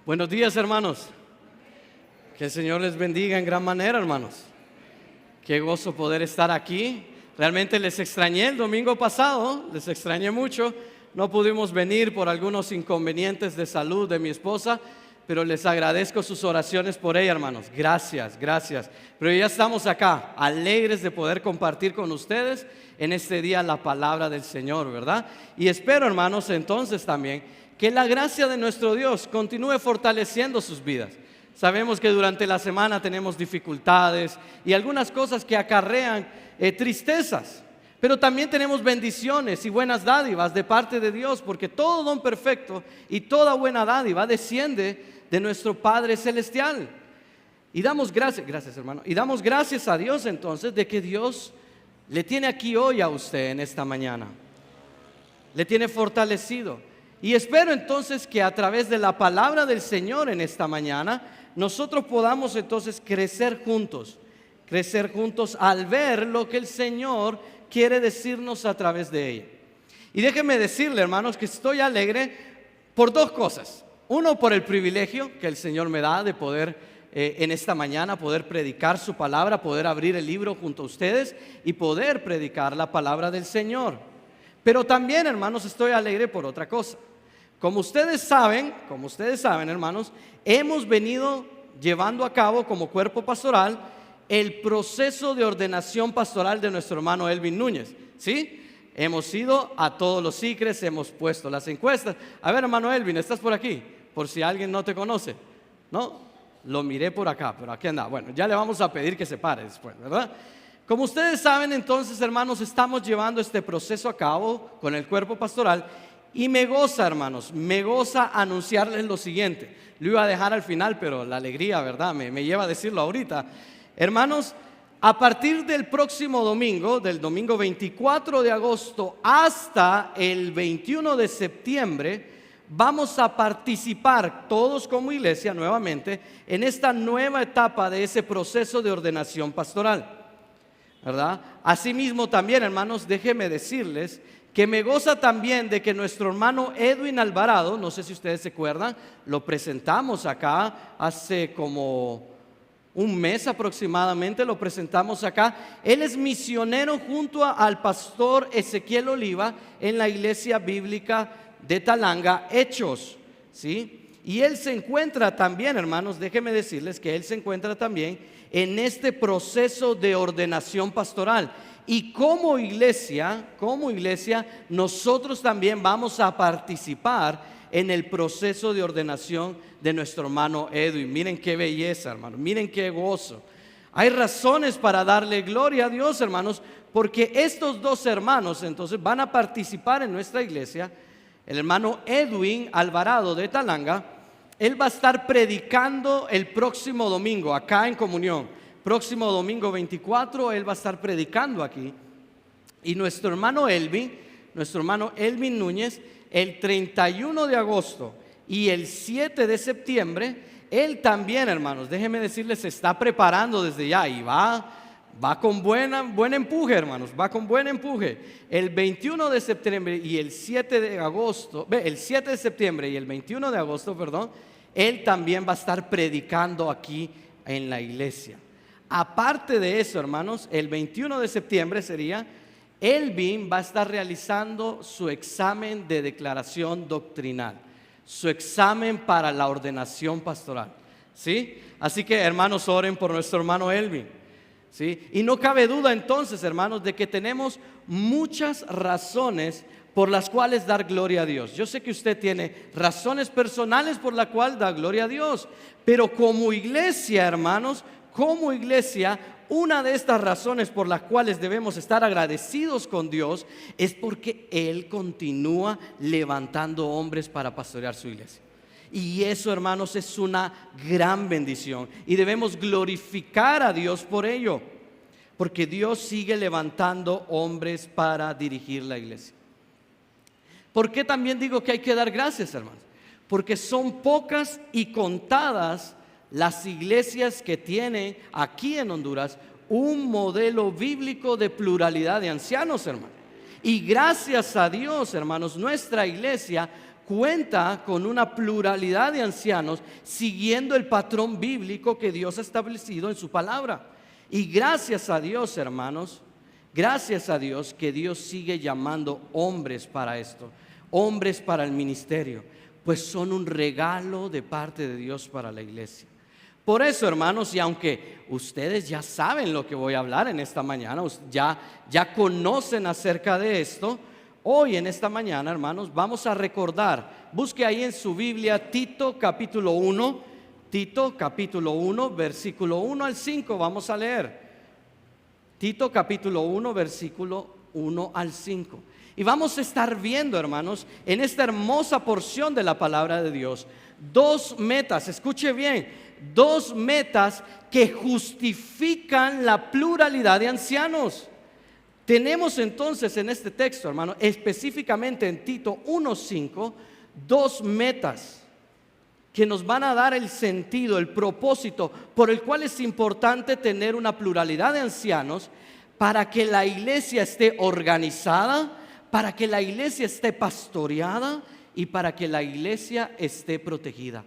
Buenos días, hermanos. Que el Señor les bendiga en gran manera, hermanos. Qué gozo poder estar aquí. Realmente les extrañé el domingo pasado, les extrañé mucho. No pudimos venir por algunos inconvenientes de salud de mi esposa, pero les agradezco sus oraciones por ella, hermanos. Gracias, gracias. Pero ya estamos acá, alegres de poder compartir con ustedes en este día la palabra del Señor, ¿verdad? Y espero, hermanos, entonces también que la gracia de nuestro Dios continúe fortaleciendo sus vidas. Sabemos que durante la semana tenemos dificultades y algunas cosas que acarrean tristezas, pero también tenemos bendiciones y buenas dádivas de parte de Dios, porque todo don perfecto y toda buena dádiva desciende de nuestro Padre Celestial. Y damos gracias hermano, y damos gracias a Dios entonces de que Dios le tiene aquí hoy a usted en esta mañana, le tiene fortalecido. Y espero entonces que a través de la palabra del Señor en esta mañana nosotros podamos entonces crecer juntos al ver lo que el Señor quiere decirnos a través de ella. Y déjenme decirle, hermanos, que estoy alegre por dos cosas. Uno, por el privilegio que el Señor me da de poder en esta mañana poder predicar su palabra, poder abrir el libro junto a ustedes y poder predicar la palabra del Señor. Pero también, hermanos, estoy alegre por otra cosa. Como ustedes saben, hermanos, hemos venido llevando a cabo como cuerpo pastoral el proceso de ordenación pastoral de nuestro hermano Elvin Núñez, ¿sí? Hemos ido a todos los CICRES, hemos puesto las encuestas. A ver, hermano Elvin, ¿estás por aquí? Por si alguien no te conoce, ¿no? Lo miré por acá, pero aquí anda. Bueno, ya le vamos a pedir que se pare después, ¿verdad? Como ustedes saben, entonces, hermanos, estamos llevando este proceso a cabo con el cuerpo pastoral. Y me goza, hermanos, me goza anunciarles lo siguiente. Lo iba a dejar al final, pero la alegría, ¿verdad? Me lleva a decirlo ahorita. Hermanos, a partir del próximo domingo, del domingo 24 de agosto hasta el 21 de septiembre, vamos a participar todos como iglesia nuevamente en esta nueva etapa de ese proceso de ordenación pastoral, ¿verdad? Asimismo también, hermanos, déjenme decirles que me goza también de que nuestro hermano Edwin Alvarado, no sé si ustedes se acuerdan, lo presentamos acá hace como un mes aproximadamente, lo presentamos acá. Él es misionero junto al pastor Ezequiel Oliva en la iglesia bíblica de Talanga, Hechos, ¿sí? Y él se encuentra también, hermanos, déjenme decirles que él se encuentra también en este proceso de ordenación pastoral. Y como iglesia, nosotros también vamos a participar en el proceso de ordenación de nuestro hermano Edwin. Miren qué belleza, hermanos, miren qué gozo. Hay razones para darle gloria a Dios, hermanos, porque estos dos hermanos entonces van a participar en nuestra iglesia. El hermano Edwin Alvarado de Talanga, él va a estar predicando el próximo domingo acá en comunión. Próximo domingo 24, él va a estar predicando aquí. Y nuestro hermano Elvin Núñez, el 31 de agosto y el 7 de septiembre, él también, hermanos, déjenme decirles, se está preparando desde ya y va con buen empuje, hermanos, va con buen empuje. El 21 de septiembre y el 7 de septiembre y el 21 de agosto, perdón, él también va a estar predicando aquí en la iglesia. Aparte de eso, hermanos, el 21 de septiembre Elvin va a estar realizando su examen de declaración doctrinal, su examen para la ordenación pastoral, ¿sí? Así que, hermanos, oren por nuestro hermano Elvin, ¿sí? Y no cabe duda entonces, hermanos, de que tenemos muchas razones por las cuales dar gloria a Dios. Yo sé que usted tiene razones personales por las cuales dar gloria a Dios, pero como iglesia, hermanos, una de estas razones por las cuales debemos estar agradecidos con Dios es porque Él continúa levantando hombres para pastorear su iglesia. Y eso, hermanos, es una gran bendición y debemos glorificar a Dios por ello, porque Dios sigue levantando hombres para dirigir la iglesia. ¿Por qué también digo que hay que dar gracias, hermanos? Porque son pocas y contadas las iglesias que tienen aquí en Honduras un modelo bíblico de pluralidad de ancianos, hermanos. Y gracias a Dios, hermanos, nuestra iglesia cuenta con una pluralidad de ancianos siguiendo el patrón bíblico que Dios ha establecido en su palabra. Y gracias a Dios, hermanos, gracias a Dios que Dios sigue llamando hombres para esto, hombres para el ministerio, pues son un regalo de parte de Dios para la iglesia. Por eso, hermanos, y aunque ustedes ya saben lo que voy a hablar en esta mañana, ya conocen acerca de esto, hoy en esta mañana, hermanos, vamos a recordar. Busque ahí en su Biblia Tito capítulo 1, Tito capítulo 1, versículo 1 al 5, vamos a leer. Tito capítulo 1, versículo 1 al 5. Y vamos a estar viendo, hermanos, en esta hermosa porción de la palabra de Dios, dos metas, escuche bien, dos metas que justifican la pluralidad de ancianos. Tenemos entonces en este texto, hermano, específicamente en Tito 1:5, dos metas que nos van a dar el sentido, el propósito por el cual es importante tener una pluralidad de ancianos para que la iglesia esté organizada, para que la iglesia esté pastoreada y para que la iglesia esté protegida.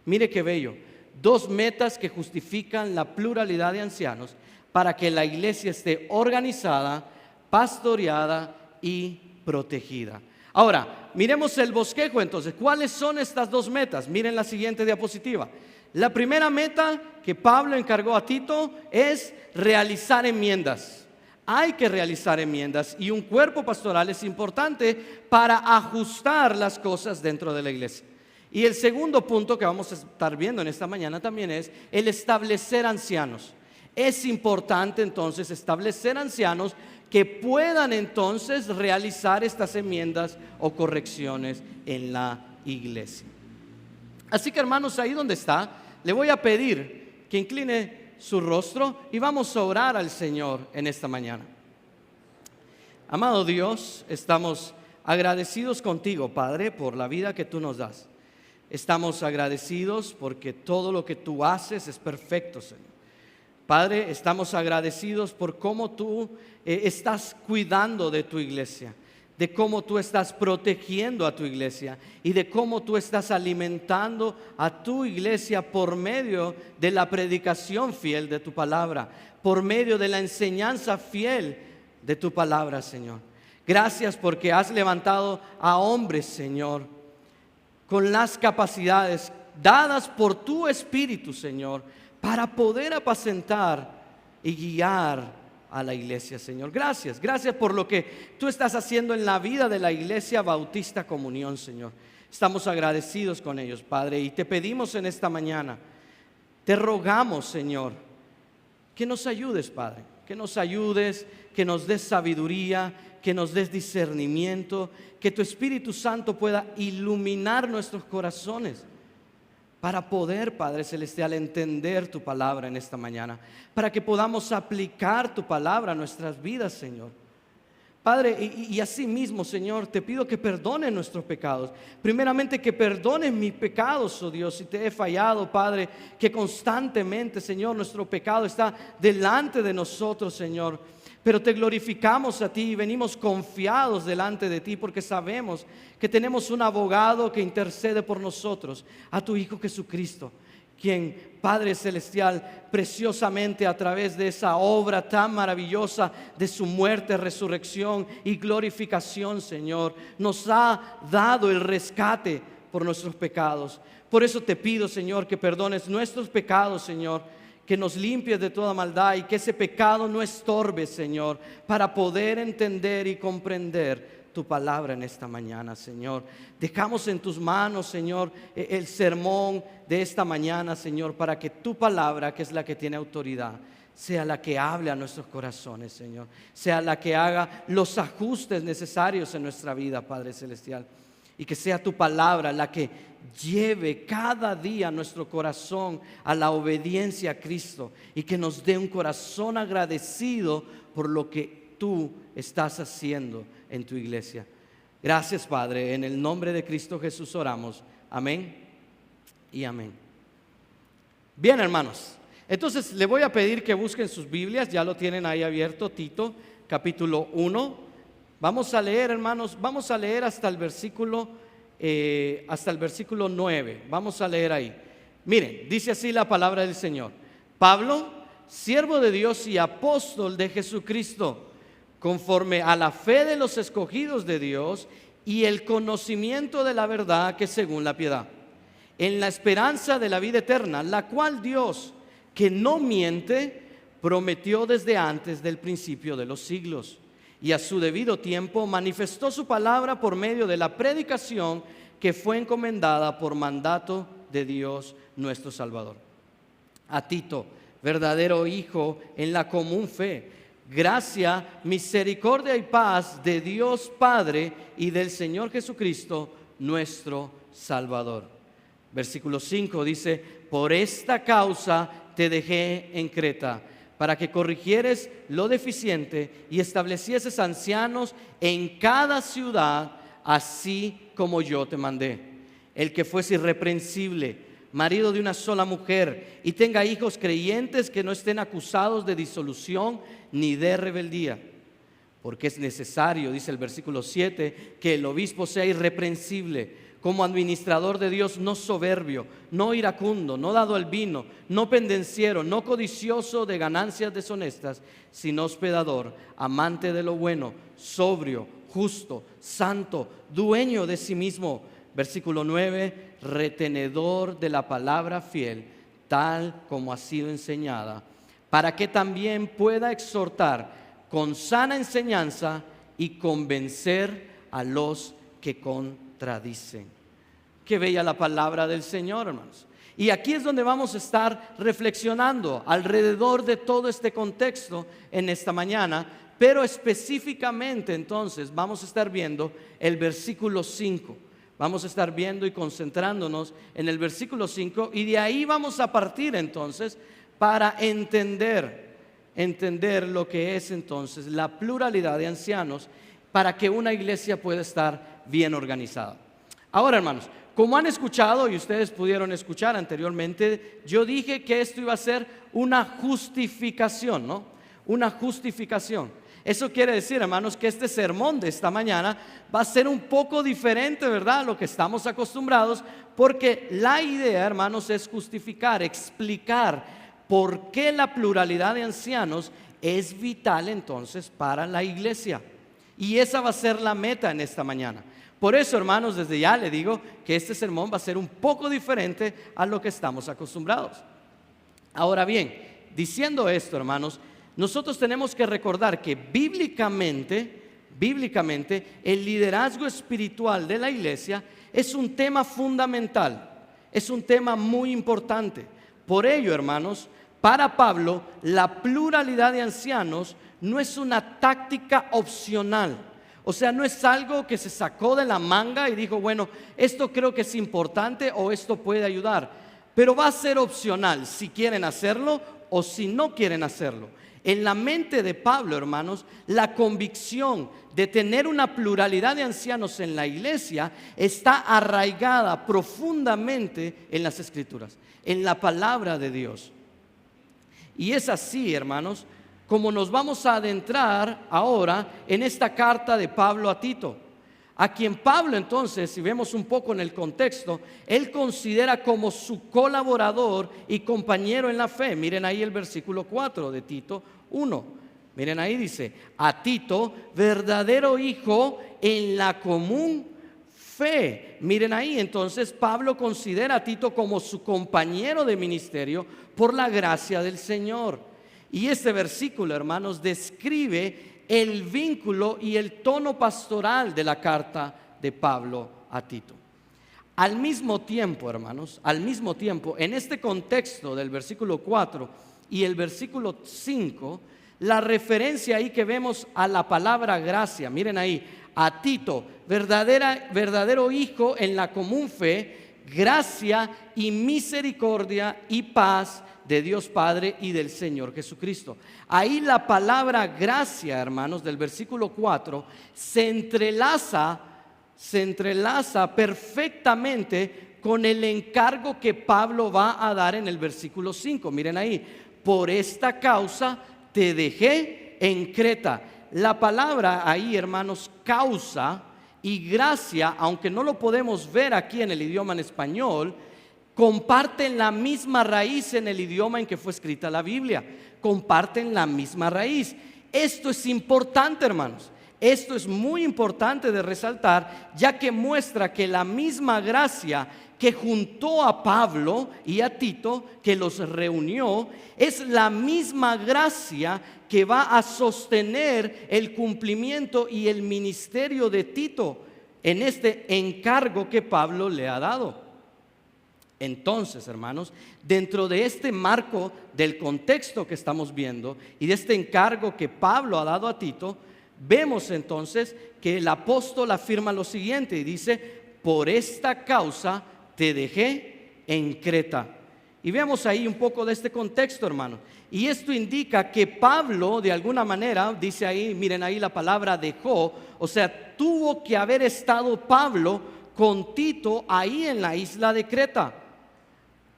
Mire qué bello. Dos metas que justifican la pluralidad de ancianos para que la iglesia esté organizada, pastoreada y protegida. Ahora, miremos el bosquejo entonces. ¿Cuáles son estas dos metas? Miren la siguiente diapositiva. La primera meta que Pablo encargó a Tito es realizar enmiendas. Hay que realizar enmiendas y un cuerpo pastoral es importante para ajustar las cosas dentro de la iglesia. Y el segundo punto que vamos a estar viendo en esta mañana también es el establecer ancianos. Es importante entonces establecer ancianos que puedan entonces realizar estas enmiendas o correcciones en la iglesia. Así que, hermanos, ahí donde está, le voy a pedir que incline su rostro y vamos a orar al Señor en esta mañana. Amado Dios, estamos agradecidos contigo, Padre, por la vida que tú nos das. Estamos agradecidos porque todo lo que tú haces es perfecto, Señor. Padre, estamos agradecidos por cómo tú estás cuidando de tu iglesia, de cómo tú estás protegiendo a tu iglesia y de cómo tú estás alimentando a tu iglesia por medio de la predicación fiel de tu palabra, por medio de la enseñanza fiel de tu palabra, Señor. Gracias porque has levantado a hombres, Señor, con las capacidades dadas por tu Espíritu, Señor, para poder apacentar y guiar a la iglesia, Señor. Gracias por lo que tú estás haciendo en la vida de la Iglesia Bautista Comunión, Señor. Estamos agradecidos con ellos, Padre, y te pedimos en esta mañana, te rogamos, Señor, que nos ayudes, Padre, que nos ayudes, que nos des sabiduría, que nos des discernimiento, que tu Espíritu Santo pueda iluminar nuestros corazones para poder, Padre Celestial, entender tu palabra en esta mañana, para que podamos aplicar tu palabra a nuestras vidas, Señor. Padre, y así mismo, Señor, te pido que perdones nuestros pecados. Primeramente, que perdones mis pecados, oh Dios, si te he fallado, Padre, que constantemente, Señor, nuestro pecado está delante de nosotros, Señor. Pero te glorificamos a ti y venimos confiados delante de ti porque sabemos que tenemos un abogado que intercede por nosotros, a tu Hijo Jesucristo, quien, Padre Celestial, preciosamente a través de esa obra tan maravillosa de su muerte, resurrección y glorificación, Señor, nos ha dado el rescate por nuestros pecados. Por eso te pido, Señor, que perdones nuestros pecados, Señor, que nos limpies de toda maldad y que ese pecado no estorbe, Señor, para poder entender y comprender tu palabra en esta mañana, Señor. Dejamos en tus manos, Señor, el sermón de esta mañana, Señor, para que tu palabra, que es la que tiene autoridad, sea la que hable a nuestros corazones, Señor, sea la que haga los ajustes necesarios en nuestra vida, Padre Celestial, y que sea tu palabra la que lleve cada día nuestro corazón a la obediencia a Cristo y que nos dé un corazón agradecido por lo que tú estás haciendo en tu iglesia. Gracias, Padre, en el nombre de Cristo Jesús oramos. Amén y amén. Bien, hermanos, entonces le voy a pedir que busquen sus Biblias, ya lo tienen ahí abierto, Tito capítulo 1. Vamos a leer, hermanos, vamos a leer hasta el versículo hasta el versículo 9. Vamos a leer ahí. Miren, dice así la palabra del Señor. Pablo, siervo de Dios y apóstol de Jesucristo, conforme a la fe de los escogidos de Dios y el conocimiento de la verdad que según la piedad, en la esperanza de la vida eterna, la cual Dios, que no miente, prometió desde antes del principio de los siglos, y a su debido tiempo manifestó su palabra por medio de la predicación que fue encomendada por mandato de Dios nuestro Salvador. A Tito, verdadero hijo en la común fe, gracia, misericordia y paz de Dios Padre y del Señor Jesucristo nuestro Salvador. Versículo 5 dice: por esta causa te dejé en Creta, para que corrigieres lo deficiente y establecieses ancianos en cada ciudad, así como yo te mandé. El que fuese irreprensible, marido de una sola mujer, y tenga hijos creyentes que no estén acusados de disolución ni de rebeldía. Porque es necesario, dice el versículo 7, que el obispo sea irreprensible, como administrador de Dios, no soberbio, no iracundo, no dado al vino, no pendenciero, no codicioso de ganancias deshonestas, sino hospedador, amante de lo bueno, sobrio, justo, santo, dueño de sí mismo. Versículo 9, retenedor de la palabra fiel, tal como ha sido enseñada, para que también pueda exhortar con sana enseñanza y convencer a los que contradicen. Qué bella la palabra del Señor, hermanos. Y aquí es donde vamos a estar reflexionando alrededor de todo este contexto en esta mañana, pero específicamente entonces vamos a estar viendo el versículo 5. Vamos a estar viendo y concentrándonos en el versículo 5, y de ahí vamos a partir entonces para entender lo que es entonces la pluralidad de ancianos, para que una iglesia pueda estar bien organizada. Ahora, hermanos, como han escuchado y ustedes pudieron escuchar anteriormente, yo dije que esto iba a ser una justificación, ¿no? Una justificación. Eso quiere decir, hermanos, que este sermón de esta mañana va a ser un poco diferente, ¿verdad?, a lo que estamos acostumbrados, porque la idea, hermanos, es justificar, explicar por qué la pluralidad de ancianos es vital entonces para la iglesia. Y esa va a ser la meta en esta mañana. Por eso, hermanos, desde ya le digo que este sermón va a ser un poco diferente a lo que estamos acostumbrados. Ahora bien, diciendo esto, hermanos, nosotros tenemos que recordar que bíblicamente el liderazgo espiritual de la iglesia es un tema fundamental, es un tema muy importante. Por ello, hermanos, para Pablo, la pluralidad de ancianos no es una táctica opcional. O sea, no es algo que se sacó de la manga y dijo, bueno, esto creo que es importante o esto puede ayudar. Pero va a ser opcional si quieren hacerlo o si no quieren hacerlo. En la mente de Pablo, hermanos, la convicción de tener una pluralidad de ancianos en la iglesia está arraigada profundamente en las Escrituras, en la palabra de Dios. Y es así, hermanos, como nos vamos a adentrar ahora en esta carta de Pablo a Tito, a quien Pablo entonces, si vemos un poco en el contexto, él considera como su colaborador y compañero en la fe. Miren ahí el versículo 4 de Tito 1. Miren ahí dice, a Tito, verdadero hijo en la común fe. Miren ahí, entonces Pablo considera a Tito como su compañero de ministerio por la gracia del Señor. Y este versículo, hermanos, describe el vínculo y el tono pastoral de la carta de Pablo a Tito. Al mismo tiempo, hermanos, en este contexto del versículo 4 y el versículo 5, la referencia ahí que vemos a la palabra gracia, miren ahí, a Tito, verdadero hijo en la común fe, gracia y misericordia y paz de Dios Padre y del Señor Jesucristo. Ahí la palabra gracia, hermanos, del versículo 4 se entrelaza perfectamente con el encargo que Pablo va a dar en el versículo 5. Miren ahí, por esta causa te dejé en Creta. La palabra ahí, hermanos, causa y gracia, aunque no lo podemos ver aquí en el idioma en español, comparten la misma raíz en el idioma en que fue escrita la Biblia. Comparten la misma raíz. Esto es importante, hermanos. Esto es muy importante de resaltar, ya que muestra que la misma gracia que juntó a Pablo y a Tito, que los reunió, es la misma gracia que va a sostener el cumplimiento y el ministerio de Tito en este encargo que Pablo le ha dado. Entonces, hermanos, dentro de este marco del contexto que estamos viendo y de este encargo que Pablo ha dado a Tito, vemos entonces que el apóstol afirma lo siguiente y dice: por esta causa te dejé en Creta. Y vemos ahí un poco de este contexto, hermano. Y esto indica que Pablo, de alguna manera, dice ahí, miren ahí la palabra dejó, o sea, tuvo que haber estado Pablo con Tito ahí en la isla de Creta.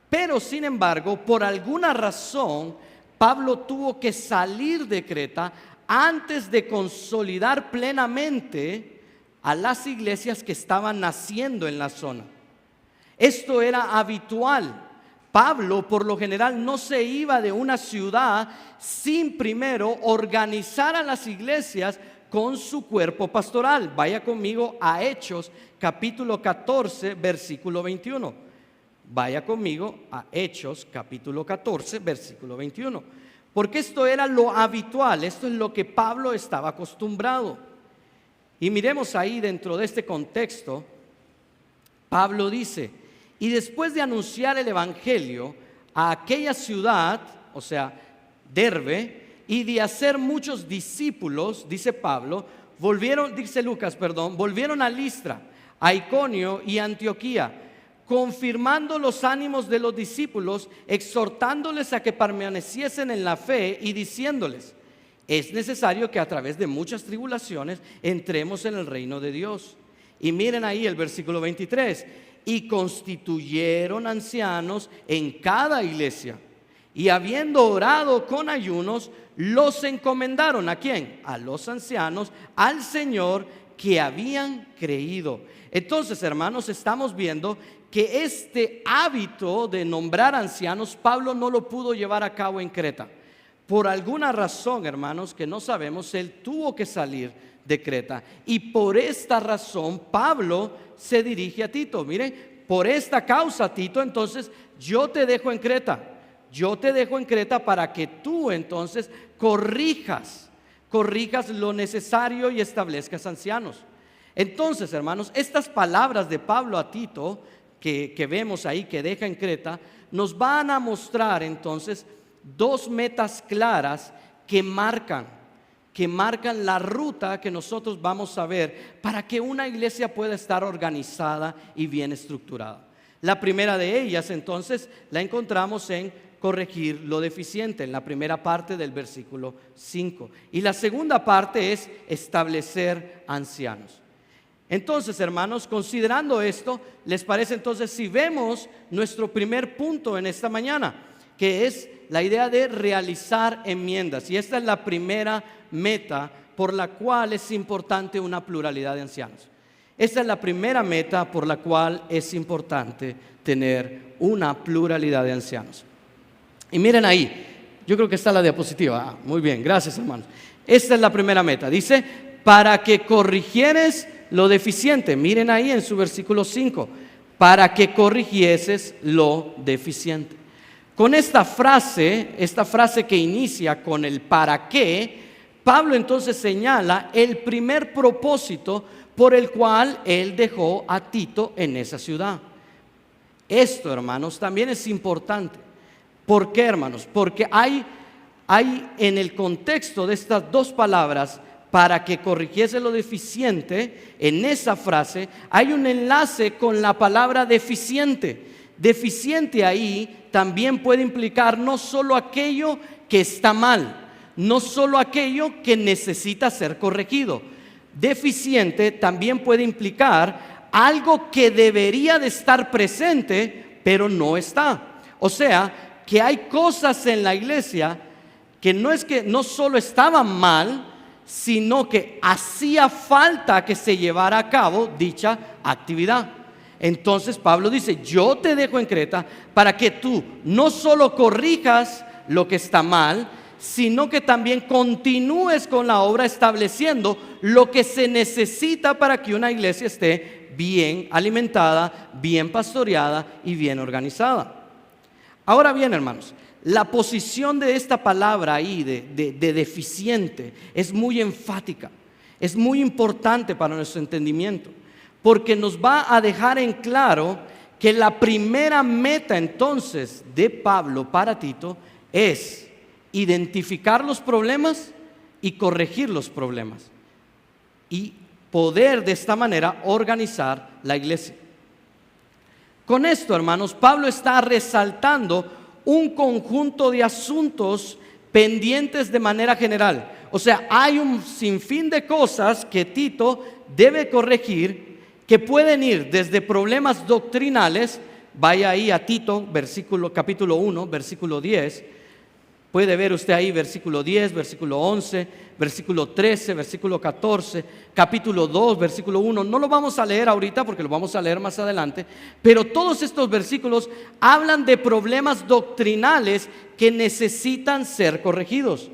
Pero sin embargo, por alguna razón, Pablo tuvo que salir de Creta antes de consolidar plenamente a las iglesias que estaban naciendo en la zona. Esto era habitual. Pablo, por lo general, no se iba de una ciudad sin primero organizar a las iglesias con su cuerpo pastoral. Vaya conmigo a Hechos, capítulo 14, versículo 21. Vaya conmigo a Hechos, capítulo 14, versículo 21. Porque esto era lo habitual, esto es lo que Pablo estaba acostumbrado. Y miremos ahí dentro de este contexto, Pablo dice: y después de anunciar el evangelio a aquella ciudad, o sea, Derbe, y de hacer muchos discípulos, dice Pablo, volvieron a Listra, a Iconio y Antioquía, confirmando los ánimos de los discípulos, exhortándoles a que permaneciesen en la fe y diciéndoles: es necesario que a través de muchas tribulaciones entremos en el reino de Dios. Y miren ahí el versículo 23: y constituyeron ancianos en cada iglesia, y habiendo orado con ayunos, los encomendaron. ¿A quién? A los ancianos, al Señor, que habían creído. Entonces, hermanos, estamos viendo que este hábito de nombrar ancianos, Pablo no lo pudo llevar a cabo en Creta. Por alguna razón, hermanos, que no sabemos, él tuvo que salir de Creta. Y por esta razón, Pablo se dirige a Tito. Miren, por esta causa, Tito, entonces yo te dejo en Creta. Yo te dejo en Creta para que tú entonces corrijas lo necesario y establezcas ancianos. Entonces, hermanos, estas palabras de Pablo a Tito que vemos ahí, que deja en Creta, nos van a mostrar entonces dos metas claras que marcan la ruta que nosotros vamos a ver para que una iglesia pueda estar organizada y bien estructurada. La primera de ellas entonces la encontramos en corregir lo deficiente, en la primera parte del versículo 5, y la segunda parte es establecer ancianos. Entonces, hermanos, considerando esto, ¿les parece entonces si vemos nuestro primer punto en esta mañana, que es la idea de realizar enmiendas? Y esta es la primera meta por la cual es importante una pluralidad de ancianos. Esta es la primera meta por la cual es importante tener una pluralidad de ancianos. Y miren ahí, yo creo que está la diapositiva. Muy bien, gracias, hermanos. Esta es la primera meta. Dice: para que corrigieres lo deficiente. Miren ahí en su versículo 5: para que corrigieses lo deficiente. Con esta frase que inicia con el para qué, Pablo entonces señala el primer propósito por el cual él dejó a Tito en esa ciudad. Esto, hermanos, también es importante. ¿Por qué, hermanos? Porque hay en el contexto de estas dos palabras, para que corrigiese lo deficiente, en esa frase hay un enlace con la palabra deficiente. Deficiente ahí también puede implicar no solo aquello que está mal, no solo aquello que necesita ser corregido. Deficiente también puede implicar algo que debería de estar presente, pero no está. O sea, que hay cosas en la iglesia que no solo estaban mal, sino que hacía falta que se llevara a cabo dicha actividad. Entonces Pablo dice: yo te dejo en Creta para que tú no solo corrijas lo que está mal, sino que también continúes con la obra, estableciendo lo que se necesita para que una iglesia esté bien alimentada, bien pastoreada y bien organizada. Ahora bien, hermanos, la posición de esta palabra ahí de deficiente es muy enfática, es muy importante para nuestro entendimiento, porque nos va a dejar en claro que la primera meta entonces de Pablo para Tito es identificar los problemas y corregir los problemas, y poder de esta manera organizar la iglesia. Con esto, hermanos, Pablo está resaltando un conjunto de asuntos pendientes de manera general. O sea, hay un sinfín de cosas que Tito debe corregir, que pueden ir desde problemas doctrinales. Vaya ahí a Tito, capítulo 1, versículo 10. Puede ver usted ahí versículo 10, versículo 11, versículo 13, versículo 14, capítulo 2, versículo 1. No lo vamos a leer ahorita porque lo vamos a leer más adelante, pero todos estos versículos hablan de problemas doctrinales que necesitan ser corregidos.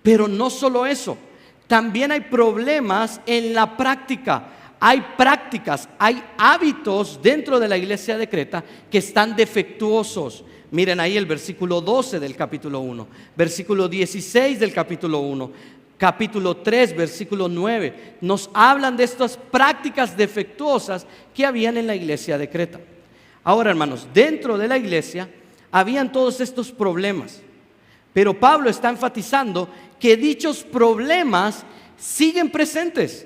Pero no solo eso, también hay problemas en la práctica. Hay prácticas, hay hábitos dentro de la iglesia de Creta que están defectuosos. Miren ahí el versículo 12 del capítulo 1, versículo 16 del capítulo 1, capítulo 3, versículo 9. Nos hablan de estas prácticas defectuosas que habían en la iglesia de Creta. Ahora, hermanos, dentro de la iglesia habían todos estos problemas, pero Pablo está enfatizando que dichos problemas siguen presentes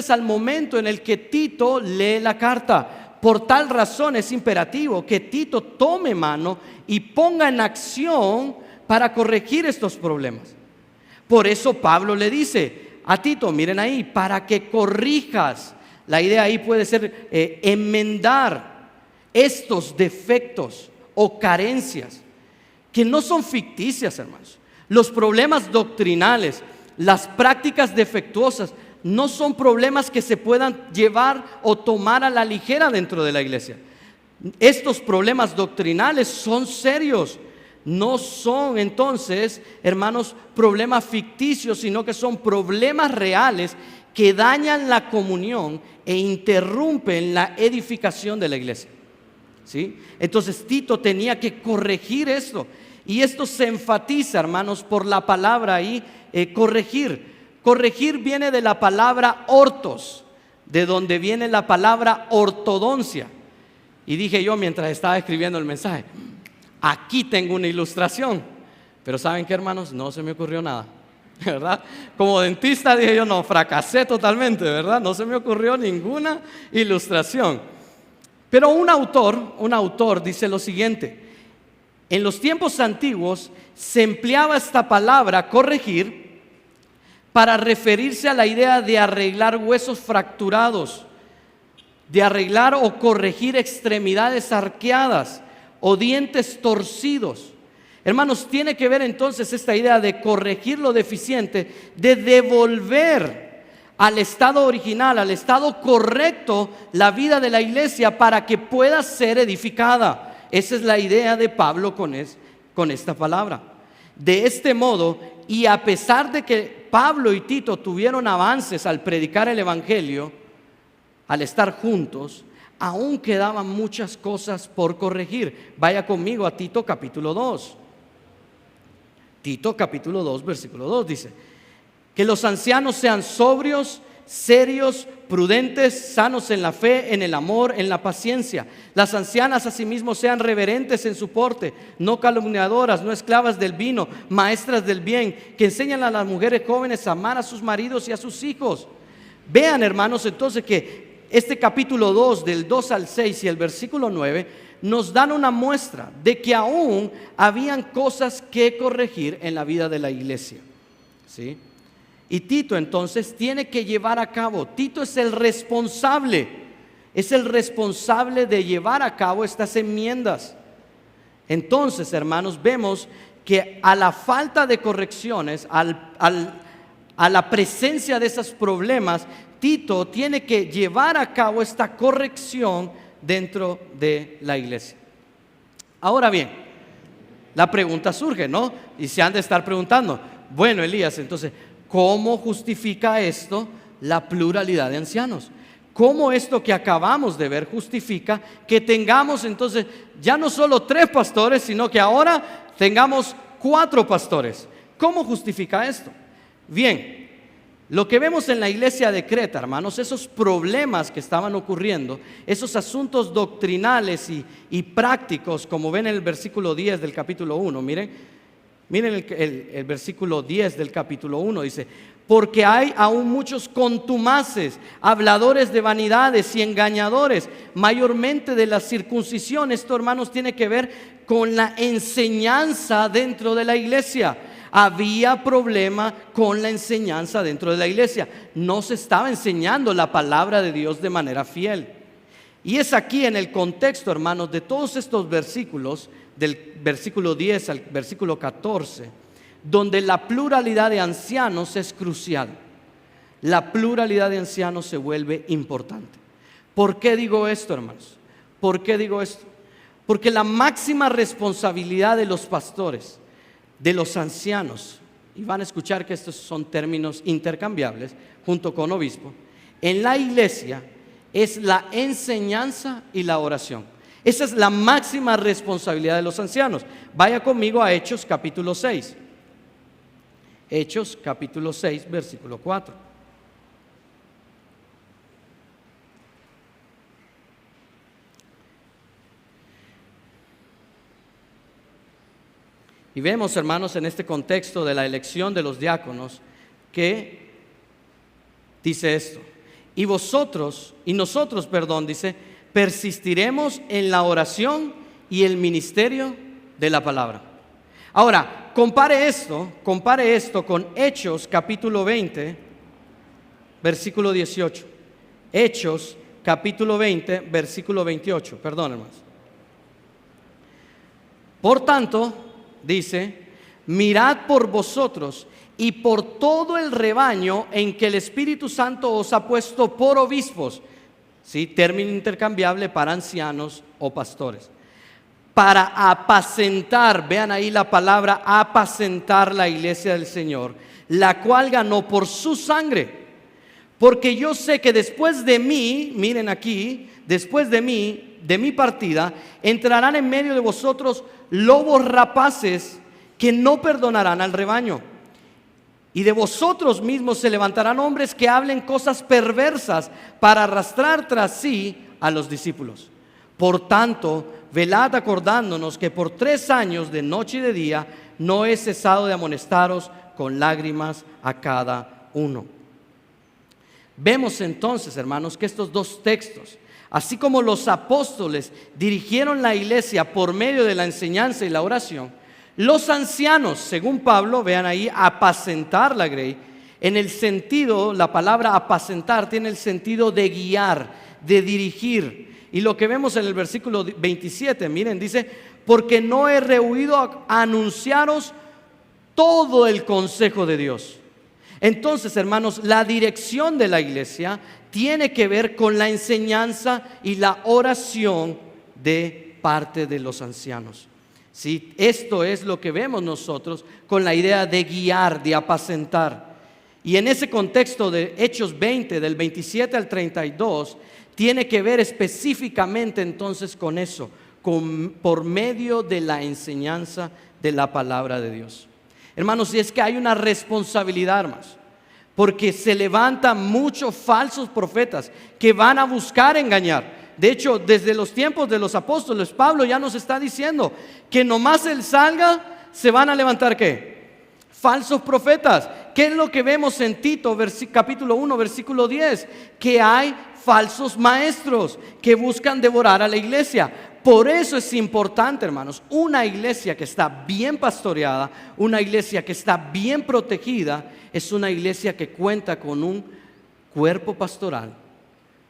al momento en el que Tito lee la carta. Por tal razón es imperativo que Tito tome mano y ponga en acción para corregir estos problemas. Por eso Pablo le dice a Tito, miren ahí, para que corrijas. La idea ahí puede ser enmendar estos defectos o carencias que no son ficticias, hermanos. Los problemas doctrinales, las prácticas defectuosas, no son problemas que se puedan llevar o tomar a la ligera dentro de la iglesia. Estos problemas doctrinales son serios. No son entonces, hermanos, problemas ficticios, sino que son problemas reales que dañan la comunión e interrumpen la edificación de la iglesia. ¿Sí? Entonces Tito tenía que corregir esto. Y esto se enfatiza, hermanos, por la palabra ahí, corregir. Corregir viene de la palabra ortos, de donde viene la palabra ortodoncia. Y dije yo mientras estaba escribiendo el mensaje, aquí tengo una ilustración. Pero ¿saben qué, hermanos? No se me ocurrió nada, ¿verdad? Como dentista dije yo, no, fracasé totalmente, ¿verdad? No se me ocurrió ninguna ilustración. Pero un autor dice lo siguiente: en los tiempos antiguos se empleaba esta palabra corregir para referirse a la idea de arreglar huesos fracturados, de arreglar o corregir extremidades arqueadas o dientes torcidos. Hermanos, tiene que ver entonces esta idea de corregir lo deficiente, de devolver al estado original, al estado correcto, la vida de la iglesia para que pueda ser edificada. Esa es la idea de Pablo con esta palabra. De este modo, y a pesar de que Pablo y Tito tuvieron avances al predicar el evangelio, al estar juntos, aún quedaban muchas cosas por corregir. Vaya conmigo a Tito capítulo 2. Tito capítulo 2, versículo 2 dice: que los ancianos sean sobrios, serios, prudentes, sanos en la fe, en el amor, en la paciencia. Las ancianas asimismo sean reverentes en su porte, no calumniadoras, no esclavas del vino, maestras del bien, que enseñan a las mujeres jóvenes a amar a sus maridos y a sus hijos. Vean, hermanos, entonces que este capítulo 2, del 2 al 6 y el versículo 9, nos dan una muestra de que aún habían cosas que corregir en la vida de la iglesia. ¿Sí? Y Tito entonces tiene que llevar a cabo, Tito es el responsable de llevar a cabo estas enmiendas. Entonces, hermanos, vemos que a la falta de correcciones, al a la presencia de esos problemas, Tito tiene que llevar a cabo esta corrección dentro de la iglesia. Ahora bien, la pregunta surge, ¿no? Y se han de estar preguntando, bueno, Elías, entonces, ¿cómo justifica esto la pluralidad de ancianos? ¿Cómo esto que acabamos de ver justifica que tengamos entonces ya no solo 3 pastores, sino que ahora tengamos 4 pastores? ¿Cómo justifica esto? Bien, lo que vemos en la iglesia de Creta, hermanos, esos problemas que estaban ocurriendo, esos asuntos doctrinales y prácticos, como ven en el versículo 10 del capítulo 1, miren el versículo 10 del capítulo 1, dice: porque hay aún muchos contumaces, habladores de vanidades y engañadores, mayormente de la circuncisión. Esto, hermanos, tiene que ver con la enseñanza dentro de la iglesia. Había problema con la enseñanza dentro de la iglesia. No se estaba enseñando la palabra de Dios de manera fiel. Y es aquí en el contexto, hermanos, de todos estos versículos, del versículo 10 al versículo 14, donde la pluralidad de ancianos es crucial. La pluralidad de ancianos se vuelve importante. ¿Por qué digo esto, hermanos? ¿Por qué digo esto? Porque la máxima responsabilidad de los pastores, de los ancianos, y van a escuchar que estos son términos intercambiables junto con obispo, en la iglesia es la enseñanza y la oración. Esa es la máxima responsabilidad de los ancianos. Vaya conmigo a Hechos capítulo 6. Hechos capítulo 6, versículo 4. Y vemos, hermanos, en este contexto de la elección de los diáconos, que dice esto: y nosotros, dice, persistiremos en la oración y el ministerio de la palabra. Ahora, compare esto con Hechos capítulo 20, versículo 18. Hechos capítulo 20, versículo 28. Perdón, hermanos. Por tanto, dice: mirad por vosotros y por todo el rebaño en que el Espíritu Santo os ha puesto por obispos, ¿sí? Término intercambiable para ancianos o pastores, para apacentar, vean ahí la palabra apacentar, la iglesia del Señor, la cual ganó por su sangre. Porque yo sé que después de mí, miren aquí, después de mi partida, entrarán en medio de vosotros lobos rapaces que no perdonarán al rebaño. Y de vosotros mismos se levantarán hombres que hablen cosas perversas para arrastrar tras sí a los discípulos. Por tanto, velad acordándonos que por 3 años de noche y de día no he cesado de amonestaros con lágrimas a cada uno. Vemos entonces, hermanos, que estos 2 textos, así como los apóstoles dirigieron la iglesia por medio de la enseñanza y la oración, los ancianos, según Pablo, vean ahí, apacentar la grey, en el sentido, la palabra apacentar tiene el sentido de guiar, de dirigir. Y lo que vemos en el versículo 27, miren, dice: porque no he rehuido a anunciaros todo el consejo de Dios. Entonces, hermanos, la dirección de la iglesia tiene que ver con la enseñanza y la oración de parte de los ancianos. ¿Sí? Esto es lo que vemos nosotros con la idea de guiar, de apacentar. Y en ese contexto de Hechos 20, del 27 al 32, tiene que ver específicamente entonces con eso, por medio de la enseñanza de la palabra de Dios. Hermanos, y es que hay una responsabilidad, hermanos, porque se levantan muchos falsos profetas que van a buscar engañar. De hecho, desde los tiempos de los apóstoles, Pablo ya nos está diciendo que nomás él salga, se van a levantar ¿qué? Falsos profetas. ¿Qué es lo que vemos en Tito, capítulo 1, versículo 10? Que hay falsos maestros que buscan devorar a la iglesia. Por eso es importante, hermanos, una iglesia que está bien pastoreada, una iglesia que está bien protegida, es una iglesia que cuenta con un cuerpo pastoral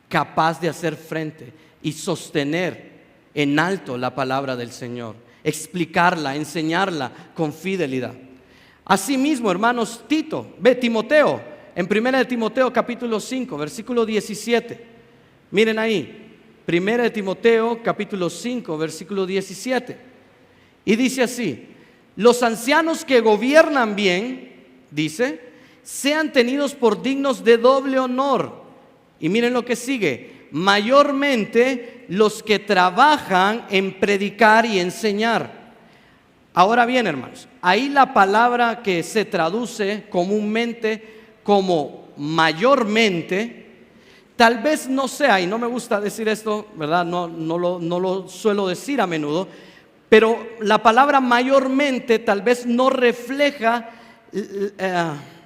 capaz de hacer frente y sostener en alto la palabra del Señor, explicarla, enseñarla con fidelidad. Asimismo, hermanos, Timoteo, en 1 de Timoteo capítulo 5, versículo 17. Miren ahí, 1 de Timoteo capítulo 5, versículo 17. Y dice así: los ancianos que gobiernan bien, dice, sean tenidos por dignos de doble honor. Y miren lo que sigue: mayormente los que trabajan en predicar y enseñar. Ahora bien, hermanos, ahí la palabra que se traduce comúnmente como mayormente, tal vez no sea, y no me gusta decir esto, ¿verdad? No lo suelo decir a menudo, pero la palabra mayormente tal vez no refleja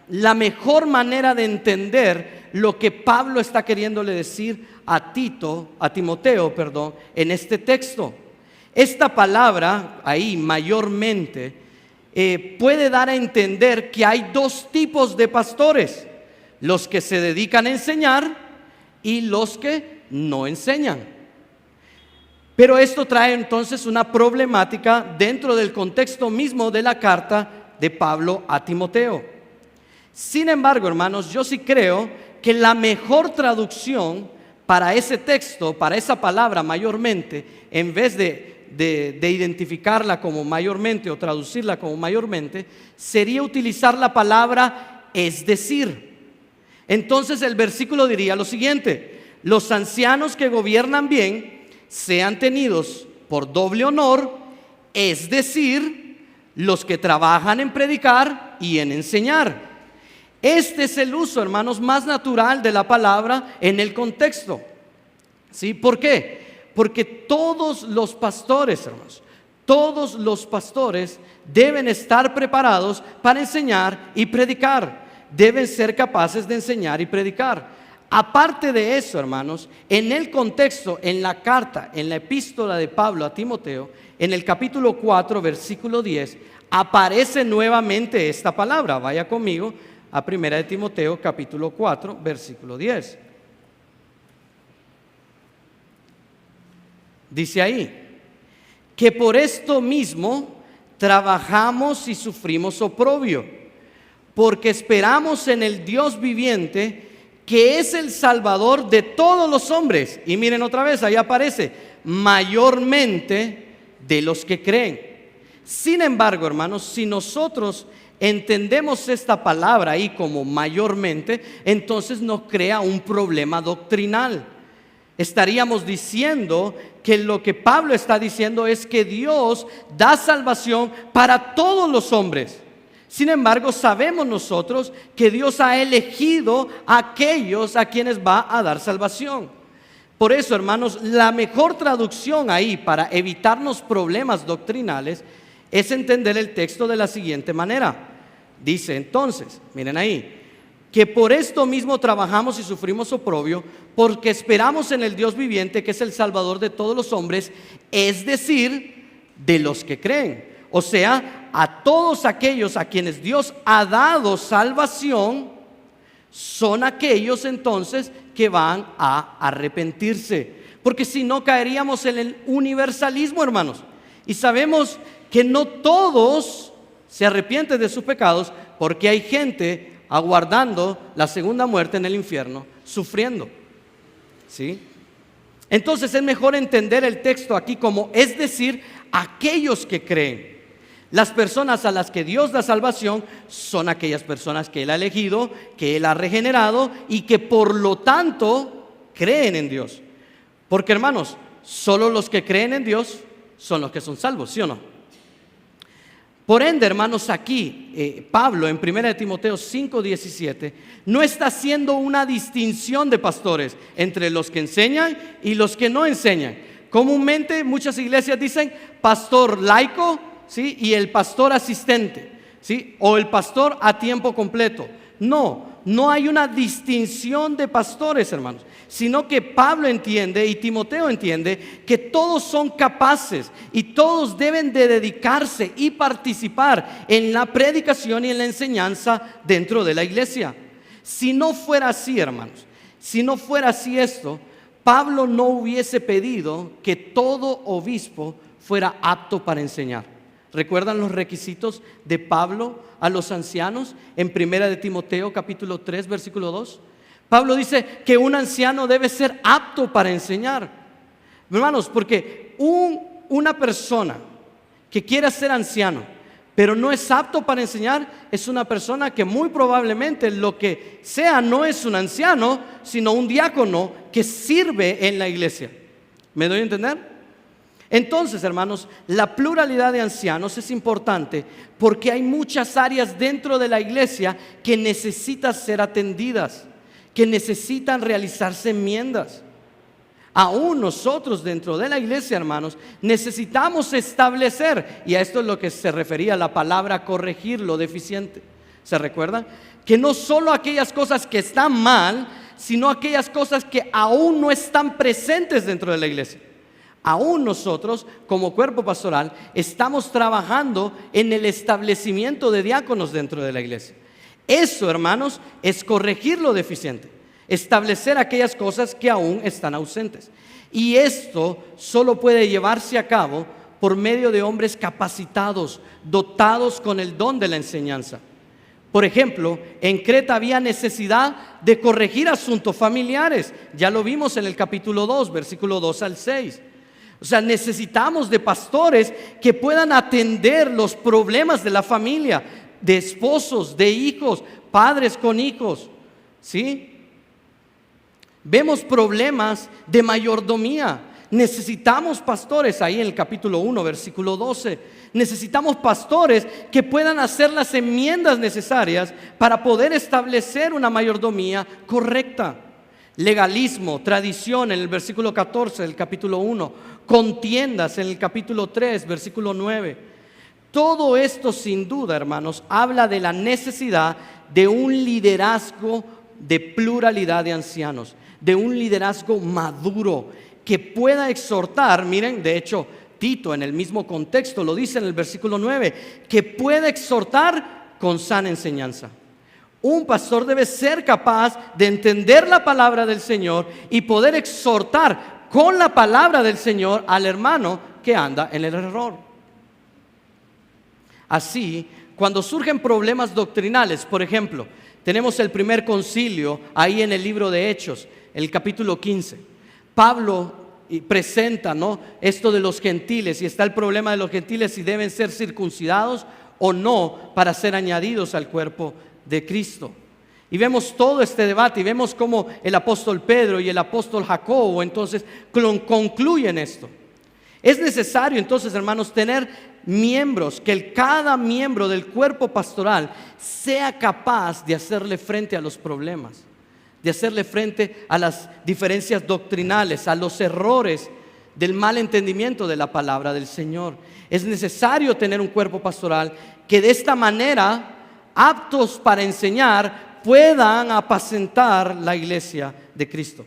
la mejor manera de entender lo que Pablo está queriéndole decir a Timoteo, en este texto. Esta palabra ahí, mayormente, puede dar a entender que hay dos tipos de pastores: los que se dedican a enseñar y los que no enseñan. Pero esto trae entonces una problemática dentro del contexto mismo de la carta de Pablo a Timoteo. Sin embargo, hermanos, yo sí creo que la mejor traducción para ese texto, para esa palabra mayormente, en vez de identificarla como mayormente o traducirla como mayormente, sería utilizar la palabra es decir. Entonces el versículo diría lo siguiente: los ancianos que gobiernan bien sean tenidos por doble honor, es decir, los que trabajan en predicar y en enseñar. Este es el uso, hermanos, más natural de la palabra en el contexto. ¿Sí? ¿Por qué? Porque todos los pastores, hermanos, todos los pastores deben estar preparados para enseñar y predicar. Deben ser capaces de enseñar y predicar. Aparte de eso, hermanos, en el contexto, en la carta, en la epístola de Pablo a Timoteo, en el capítulo 4, versículo 10, aparece nuevamente esta palabra. Vaya conmigo a 1 de Timoteo, capítulo 4, versículo 10. Dice ahí que por esto mismo trabajamos y sufrimos oprobio, porque esperamos en el Dios viviente, que es el Salvador de todos los hombres. Y miren otra vez, ahí aparece, mayormente de los que creen. Sin embargo, hermanos, si nosotros entendemos esta palabra ahí como mayormente, entonces nos crea un problema doctrinal. Estaríamos diciendo que lo que Pablo está diciendo es que Dios da salvación para todos los hombres. Sin embargo, sabemos nosotros que Dios ha elegido a aquellos a quienes va a dar salvación. Por eso, hermanos, la mejor traducción ahí para evitarnos problemas doctrinales es entender el texto de la siguiente manera. Dice entonces, miren ahí, que por esto mismo trabajamos y sufrimos oprobio, porque esperamos en el Dios viviente, que es el Salvador de todos los hombres, es decir, de los que creen. O sea, a todos aquellos a quienes Dios ha dado salvación, son aquellos entonces que van a arrepentirse. Porque si no, caeríamos en el universalismo, hermanos. Y sabemos que no todos se arrepienten de sus pecados, porque hay gente aguardando la segunda muerte en el infierno, sufriendo. ¿Sí? Entonces es mejor entender el texto aquí como, es decir, aquellos que creen. Las personas a las que Dios da salvación son aquellas personas que Él ha elegido, que Él ha regenerado y que por lo tanto creen en Dios. Porque, hermanos, solo los que creen en Dios son los que son salvos, ¿sí o no? Por ende, hermanos, aquí Pablo en 1 de Timoteo 5:17 no está haciendo una distinción de pastores entre los que enseñan y los que no enseñan. Comúnmente muchas iglesias dicen pastor laico, ¿sí?, y el pastor asistente, ¿sí?, o el pastor a tiempo completo. No hay una distinción de pastores, hermanos, sino que Pablo entiende y Timoteo entiende que todos son capaces y todos deben de dedicarse y participar en la predicación y en la enseñanza dentro de la iglesia. Si no fuera así, hermanos, si no fuera así esto, Pablo no hubiese pedido que todo obispo fuera apto para enseñar. ¿Recuerdan los requisitos de Pablo a los ancianos en 1 de Timoteo capítulo 3 versículo 2? Pablo dice que un anciano debe ser apto para enseñar. Hermanos, porque una persona que quiera ser anciano pero no es apto para enseñar, es una persona que muy probablemente lo que sea no es un anciano, sino un diácono que sirve en la iglesia. ¿Me doy a entender? Entonces, hermanos, la pluralidad de ancianos es importante porque hay muchas áreas dentro de la iglesia que necesitan ser atendidas, que necesitan realizarse enmiendas. Aún nosotros dentro de la iglesia, hermanos, necesitamos establecer, y a esto es lo que se refería la palabra corregir lo deficiente. ¿Se recuerdan? Que no solo aquellas cosas que están mal, sino aquellas cosas que aún no están presentes dentro de la iglesia. Aún nosotros, como cuerpo pastoral, estamos trabajando en el establecimiento de diáconos dentro de la iglesia. Eso, hermanos, es corregir lo deficiente. Establecer aquellas cosas que aún están ausentes. Y esto solo puede llevarse a cabo por medio de hombres capacitados, dotados con el don de la enseñanza. Por ejemplo, en Creta había necesidad de corregir asuntos familiares. Ya lo vimos en el capítulo 2, versículo 2 al 6. O sea, necesitamos de pastores que puedan atender los problemas de la familia, de esposos, de hijos, padres con hijos, ¿sí? Vemos problemas de mayordomía. Necesitamos pastores, ahí en el capítulo 1, versículo 12. Necesitamos pastores que puedan hacer las enmiendas necesarias para poder establecer una mayordomía correcta. Legalismo, tradición en el versículo 14 del capítulo 1. Contiendas en el capítulo 3, versículo 9. Todo esto sin duda, hermanos, habla de la necesidad de un liderazgo de pluralidad de ancianos, de un liderazgo maduro que pueda exhortar. Miren, de hecho, Tito en el mismo contexto lo dice en el versículo 9, que pueda exhortar con sana enseñanza. Un pastor debe ser capaz de entender la palabra del Señor y poder exhortar con la palabra del Señor al hermano que anda en el error. Así, cuando surgen problemas doctrinales, por ejemplo, tenemos el primer concilio ahí en el libro de Hechos, el capítulo 15. Pablo presenta, ¿no?, esto de los gentiles, y está el problema de los gentiles si deben ser circuncidados o no para ser añadidos al cuerpo de Cristo. Y vemos todo este debate y vemos cómo el apóstol Pedro y el apóstol Jacobo entonces concluyen esto. Es necesario entonces, hermanos, tener miembros, que cada miembro del cuerpo pastoral sea capaz de hacerle frente a los problemas, de hacerle frente a las diferencias doctrinales, a los errores del mal entendimiento de la palabra del Señor. Es necesario tener un cuerpo pastoral que de esta manera, aptos para enseñar, puedan apacentar la iglesia de Cristo.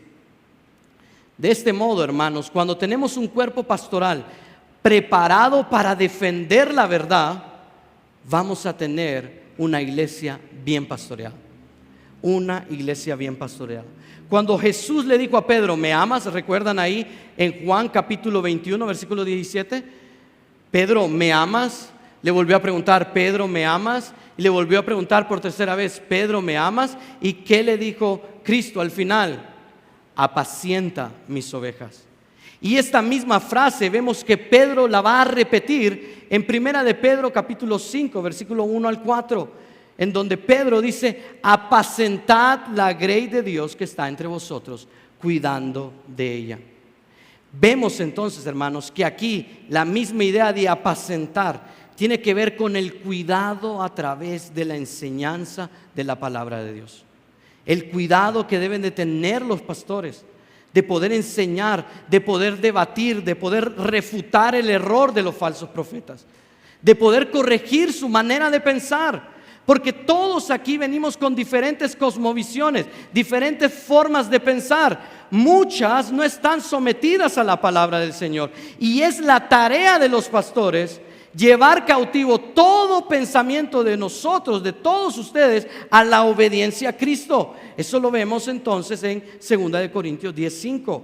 De este modo, hermanos, cuando tenemos un cuerpo pastoral preparado para defender la verdad, vamos a tener una iglesia bien pastoreada. Una iglesia bien pastoreada. Cuando Jesús le dijo a Pedro, ¿me amas? ¿Recuerdan ahí en Juan capítulo 21, versículo 17? Pedro, ¿me amas? Le volvió a preguntar, Pedro, ¿me amas? Y le volvió a preguntar por tercera vez, Pedro, ¿me amas? ¿Y qué le dijo Cristo al final? Apacienta mis ovejas. Y esta misma frase vemos que Pedro la va a repetir en primera de Pedro capítulo 5, versículo 1 al 4, en donde Pedro dice, apacentad la grey de Dios que está entre vosotros, cuidando de ella. Vemos entonces, hermanos, que aquí la misma idea de apacentar tiene que ver con el cuidado a través de la enseñanza de la palabra de Dios. El cuidado que deben de tener los pastores, de poder enseñar, de poder debatir, de poder refutar el error de los falsos profetas, de poder corregir su manera de pensar, porque todos aquí venimos con diferentes cosmovisiones, diferentes formas de pensar. Muchas no están sometidas a la palabra del Señor, y es la tarea de los pastores llevar cautivo todo pensamiento de nosotros, de todos ustedes, a la obediencia a Cristo. Eso lo vemos entonces en 2 de Corintios 10:5.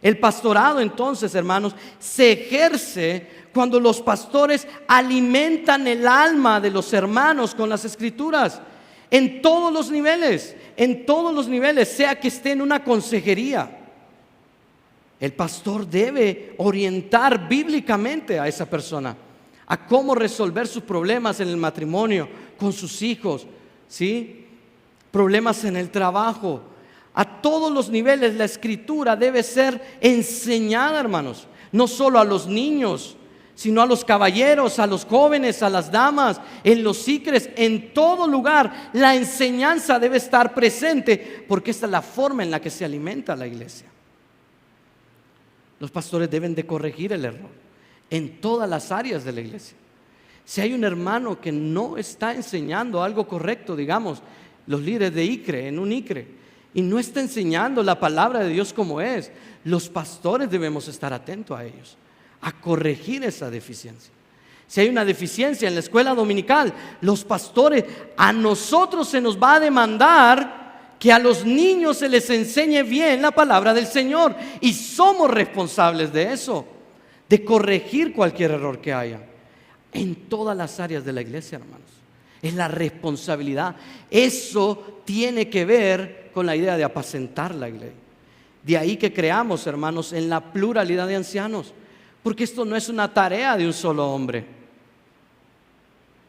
El pastorado entonces, hermanos, se ejerce cuando los pastores alimentan el alma de los hermanos con las escrituras, en todos los niveles, sea que esté en una consejería. El pastor debe orientar bíblicamente a esa persona a cómo resolver sus problemas en el matrimonio, con sus hijos, ¿sí? Problemas en el trabajo. A todos los niveles la escritura debe ser enseñada, hermanos, no solo a los niños, sino a los caballeros, a los jóvenes, a las damas, en los sícres, en todo lugar. La enseñanza debe estar presente, porque esta es la forma en la que se alimenta la iglesia. Los pastores deben de corregir el error en todas las áreas de la iglesia. Si hay un hermano que no está enseñando algo correcto, digamos, los líderes de ICRE, en un ICRE, y no está enseñando la palabra de Dios como es, los pastores debemos estar atentos a ellos, a corregir esa deficiencia. Si hay una deficiencia en la escuela dominical, los pastores, a nosotros se nos va a demandar que a los niños se les enseñe bien la palabra del Señor, y somos responsables de eso, de corregir cualquier error que haya en todas las áreas de la iglesia, hermanos. Es la responsabilidad. Eso tiene que ver con la idea de apacentar la iglesia. De ahí que creamos, hermanos, en la pluralidad de ancianos, porque esto no es una tarea de un solo hombre.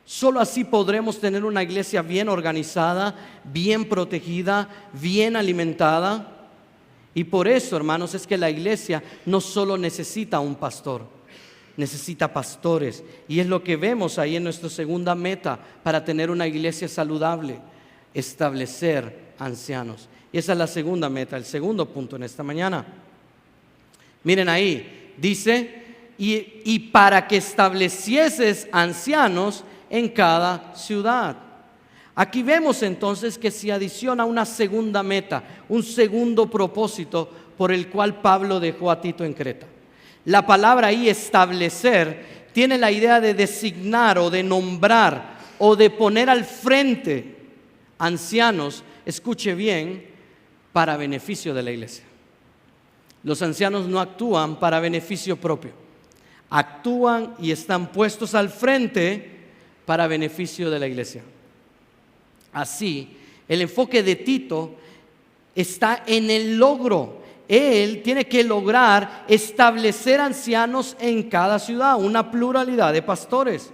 Solo así podremos tener una iglesia bien organizada, bien protegida, bien alimentada. Y por eso, hermanos, es que la iglesia no solo necesita un pastor, necesita pastores. Y es lo que vemos ahí en nuestra segunda meta para tener una iglesia saludable: establecer ancianos. Y esa es la segunda meta, el segundo punto en esta mañana. Miren ahí, dice, y para que establecieses ancianos en cada ciudad. Aquí vemos entonces que se adiciona una segunda meta, un segundo propósito por el cual Pablo dejó a Tito en Creta. La palabra ahí, establecer, tiene la idea de designar o de nombrar o de poner al frente ancianos, escuche bien, para beneficio de la iglesia. Los ancianos no actúan para beneficio propio, actúan y están puestos al frente para beneficio de la iglesia. Así, el enfoque de Tito está en el logro. Él tiene que lograr establecer ancianos en cada ciudad, una pluralidad de pastores.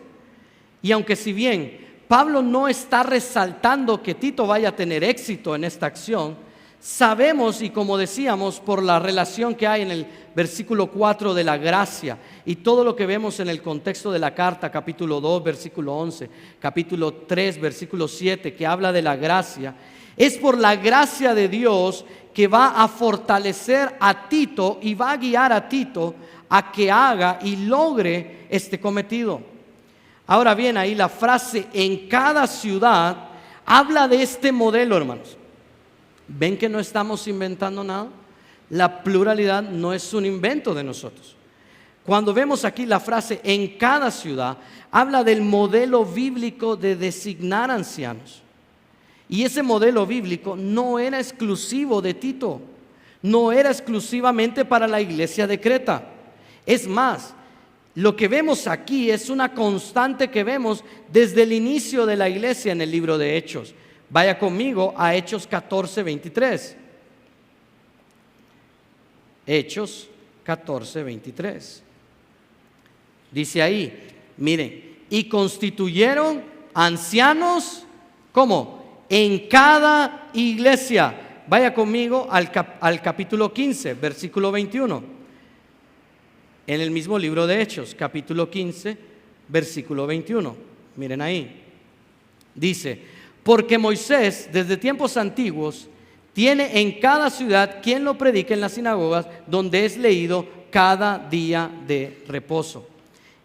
Y aunque si bien Pablo no está resaltando que Tito vaya a tener éxito en esta acción, sabemos, y como decíamos, por la relación que hay en el versículo 4 de la gracia y todo lo que vemos en el contexto de la carta, capítulo 2, versículo 11, capítulo 3, versículo 7, que habla de la gracia, es por la gracia de Dios que va a fortalecer a Tito y va a guiar a Tito a que haga y logre este cometido. Ahora bien, ahí la frase en cada ciudad habla de este modelo, hermanos. ¿Ven que no estamos inventando nada? La pluralidad no es un invento de nosotros. Cuando vemos aquí la frase en cada ciudad, habla del modelo bíblico de designar ancianos. Y ese modelo bíblico no era exclusivo de Tito, no era exclusivamente para la iglesia de Creta. Es más, lo que vemos aquí es una constante que vemos desde el inicio de la iglesia en el libro de Hechos. Vaya conmigo a Hechos 14, 23. Hechos 14, 23. Dice ahí, miren, y constituyeron ancianos, ¿cómo? En cada iglesia. Vaya conmigo al capítulo 15, versículo 21. En el mismo libro de Hechos, capítulo 15, versículo 21. Miren ahí. Dice, porque Moisés, desde tiempos antiguos, tiene en cada ciudad quien lo predique en las sinagogas, donde es leído cada día de reposo.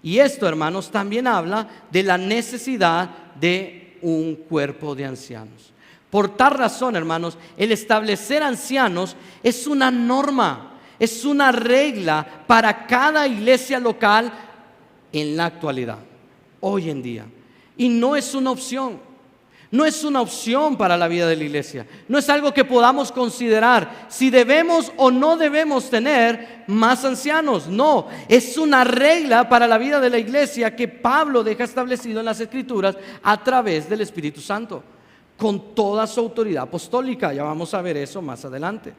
Y esto, hermanos, también habla de la necesidad de un cuerpo de ancianos. Por tal razón, hermanos, el establecer ancianos es una norma, es una regla para cada iglesia local en la actualidad, hoy en día. Y no es una opción. No es una opción para la vida de la iglesia. No es algo que podamos considerar si debemos o no debemos tener más ancianos. No, es una regla para la vida de la iglesia que Pablo deja establecido en las Escrituras a través del Espíritu Santo, con toda su autoridad apostólica. Ya vamos a ver eso más adelante.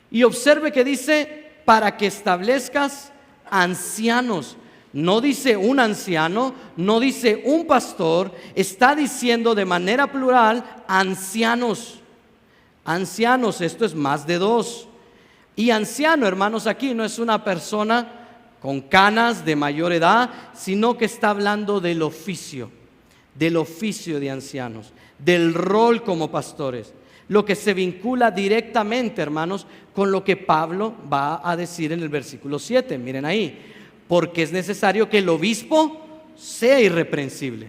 Y observe que dice, para que establezcas ancianos. No dice un anciano, no dice un pastor, está diciendo de manera plural ancianos. Ancianos, esto es más de dos. Y anciano, hermanos, aquí no es una persona con canas de mayor edad, sino que está hablando del oficio de ancianos, del rol como pastores. Lo que se vincula directamente, hermanos, con lo que Pablo va a decir en el versículo 7. Miren ahí. Porque es necesario que el obispo sea irreprensible.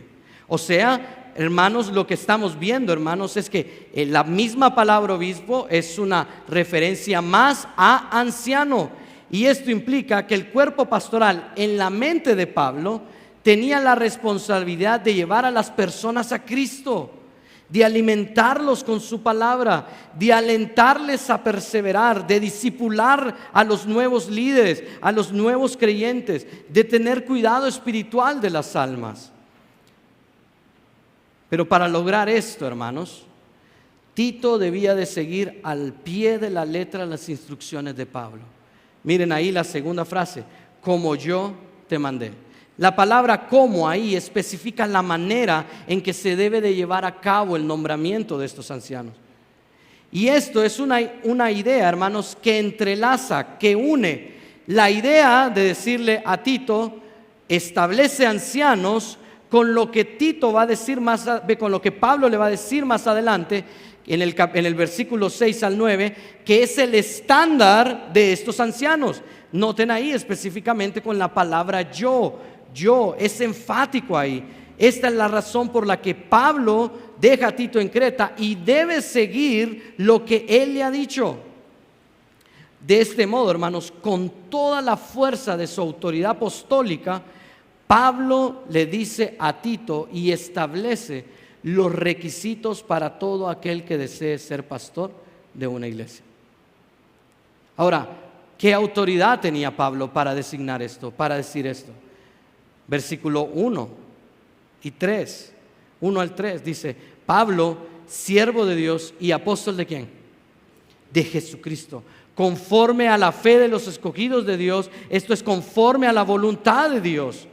O sea, hermanos, lo que estamos viendo, hermanos, es que la misma palabra obispo es una referencia más a anciano. Y esto implica que el cuerpo pastoral en la mente de Pablo tenía la responsabilidad de llevar a las personas a Cristo, de alimentarlos con su palabra, de alentarles a perseverar, de discipular a los nuevos líderes, a los nuevos creyentes, de tener cuidado espiritual de las almas. Pero para lograr esto, hermanos, Tito debía de seguir al pie de la letra las instrucciones de Pablo. Miren ahí la segunda frase, como yo te mandé. La palabra como ahí especifica la manera en que se debe de llevar a cabo el nombramiento de estos ancianos. Y esto es una idea, hermanos, que entrelaza, que une la idea de decirle a Tito, establece ancianos, con lo que Tito va a decir con lo que Pablo le va a decir más adelante, en el versículo 6 al 9, que es el estándar de estos ancianos. Noten ahí específicamente con la palabra yo, es enfático ahí. Esta es la razón por la que Pablo deja a Tito en Creta y debe seguir lo que él le ha dicho. De este modo, hermanos, con toda la fuerza de su autoridad apostólica, Pablo le dice a Tito y establece los requisitos para todo aquel que desee ser pastor de una iglesia. Ahora, ¿qué autoridad tenía Pablo para designar esto, para decir esto? Versículo 1 y 3, 1 al 3 dice, Pablo, siervo de Dios y apóstol ¿de quién? De Jesucristo, conforme a la fe de los escogidos de Dios, esto es conforme a la voluntad de Dios.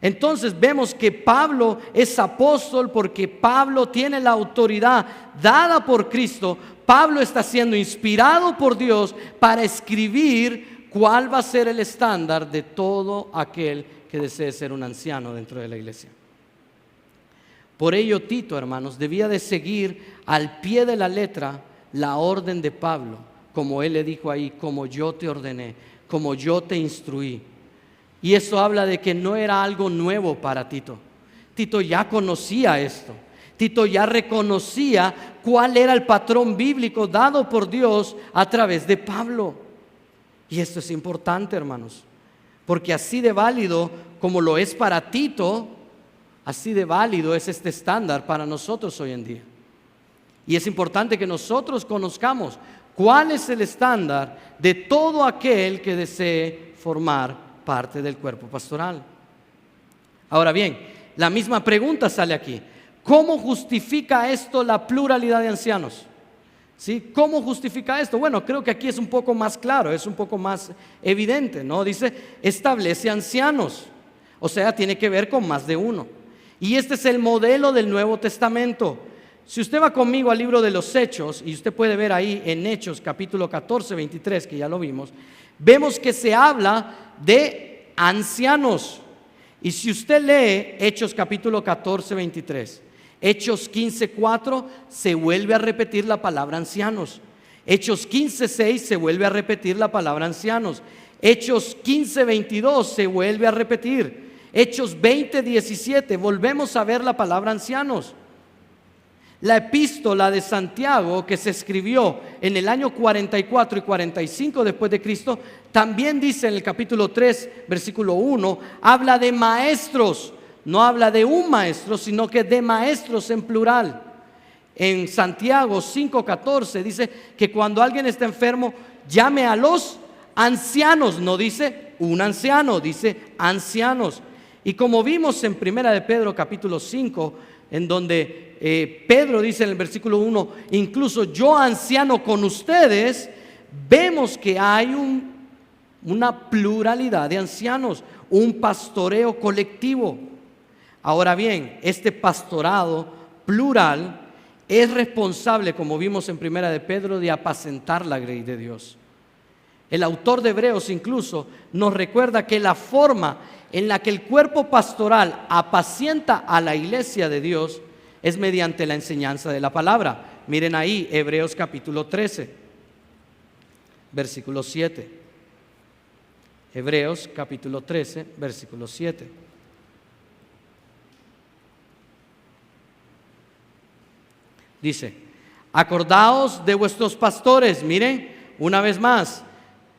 Entonces vemos que Pablo es apóstol porque Pablo tiene la autoridad dada por Cristo. Pablo está siendo inspirado por Dios para escribir cuál va a ser el estándar de todo aquel que desee ser un anciano dentro de la iglesia. Por ello Tito, hermanos, debía de seguir al pie de la letra la orden de Pablo, como él le dijo ahí, como yo te ordené, como yo te instruí. Y eso habla de que no era algo nuevo para Tito. Tito ya conocía esto. Tito ya reconocía cuál era el patrón bíblico dado por Dios a través de Pablo. Y esto es importante, hermanos, porque así de válido como lo es para Tito, así de válido es este estándar para nosotros hoy en día. Y es importante que nosotros conozcamos cuál es el estándar de todo aquel que desee formar parte del cuerpo pastoral. Ahora bien, la misma pregunta sale aquí. ¿Cómo justifica esto la pluralidad de ancianos? ¿Sí? ¿Cómo justifica esto? Bueno, creo que aquí es un poco más claro, es un poco más evidente, ¿no? Dice, establece ancianos, o sea, tiene que ver con más de uno. Y este es el modelo del Nuevo Testamento. Si usted va conmigo al libro de los Hechos, y usted puede ver ahí en Hechos capítulo 14, 23, que ya lo vimos, vemos que se habla de ancianos. Y si usted lee Hechos capítulo 14, 23, Hechos 15, 4, se vuelve a repetir la palabra ancianos. Hechos 15, 6 se vuelve a repetir la palabra ancianos. Hechos 15, 22 se vuelve a repetir. Hechos 20, 17 volvemos a ver la palabra ancianos. La epístola de Santiago, que se escribió en el año 44 y 45 después de Cristo, también dice en el capítulo 3, versículo 1, habla de maestros no habla de un maestro, sino que de maestros en plural. En Santiago 5:14 dice que cuando alguien está enfermo, llame a los ancianos. No dice un anciano, dice ancianos. Y como vimos en Primera de Pedro capítulo 5, en donde Pedro dice en el versículo 1, incluso yo anciano con ustedes, vemos que hay una pluralidad de ancianos, un pastoreo colectivo. Ahora bien, este pastorado plural es responsable, como vimos en Primera de Pedro, de apacentar la grey de Dios. El autor de Hebreos incluso nos recuerda que la forma en la que el cuerpo pastoral apacienta a la iglesia de Dios es mediante la enseñanza de la palabra. Miren ahí, Hebreos capítulo 13, versículo 7. Hebreos capítulo 13, versículo 7. Dice, acordaos de vuestros pastores. Miren, una vez más,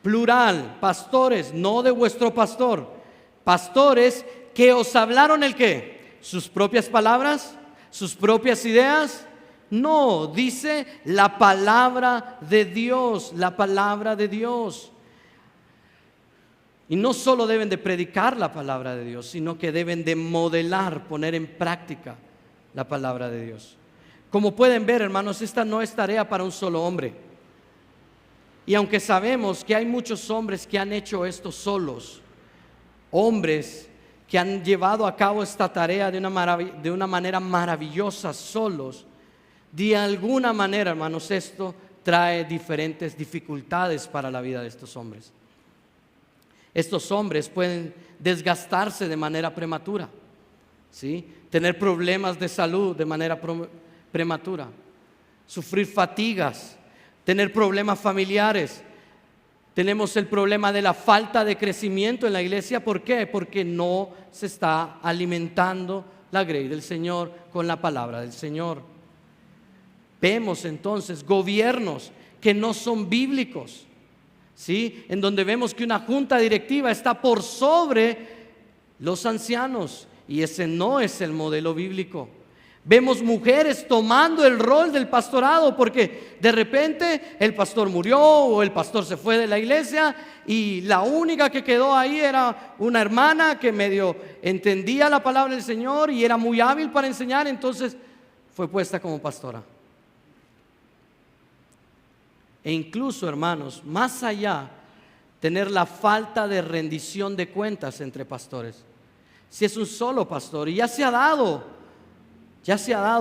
plural, pastores, no de vuestro pastor. Pastores que os hablaron ¿el qué? ¿Sus propias palabras? ¿Sus propias ideas? No, dice la palabra de Dios, la palabra de Dios. Y no solo deben de predicar la palabra de Dios, sino que deben de modelar, poner en práctica la palabra de Dios. Como pueden ver, hermanos, esta no es tarea para un solo hombre. Y aunque sabemos que hay muchos hombres que han hecho esto solos, hombres que han llevado a cabo esta tarea de una manera maravillosa solos, de alguna manera, hermanos, esto trae diferentes dificultades para la vida de estos hombres. Estos hombres pueden desgastarse de manera prematura, ¿sí? Tener problemas de salud de manera prematura, sufrir fatigas, tener problemas familiares. Tenemos el problema de la falta de crecimiento en la iglesia. ¿Por qué? Porque no se está alimentando la grey del Señor con la palabra del Señor. Vemos entonces gobiernos que no son bíblicos, ¿sí? En donde vemos que una junta directiva está por sobre los ancianos, y ese no es el modelo bíblico. Vemos mujeres tomando el rol del pastorado porque de repente el pastor murió o el pastor se fue de la iglesia y la única que quedó ahí era una hermana que medio entendía la palabra del Señor y era muy hábil para enseñar, entonces fue puesta como pastora. E incluso, hermanos, más allá, tener la falta de rendición de cuentas entre pastores. Si es un solo pastor, y ya se ha dado,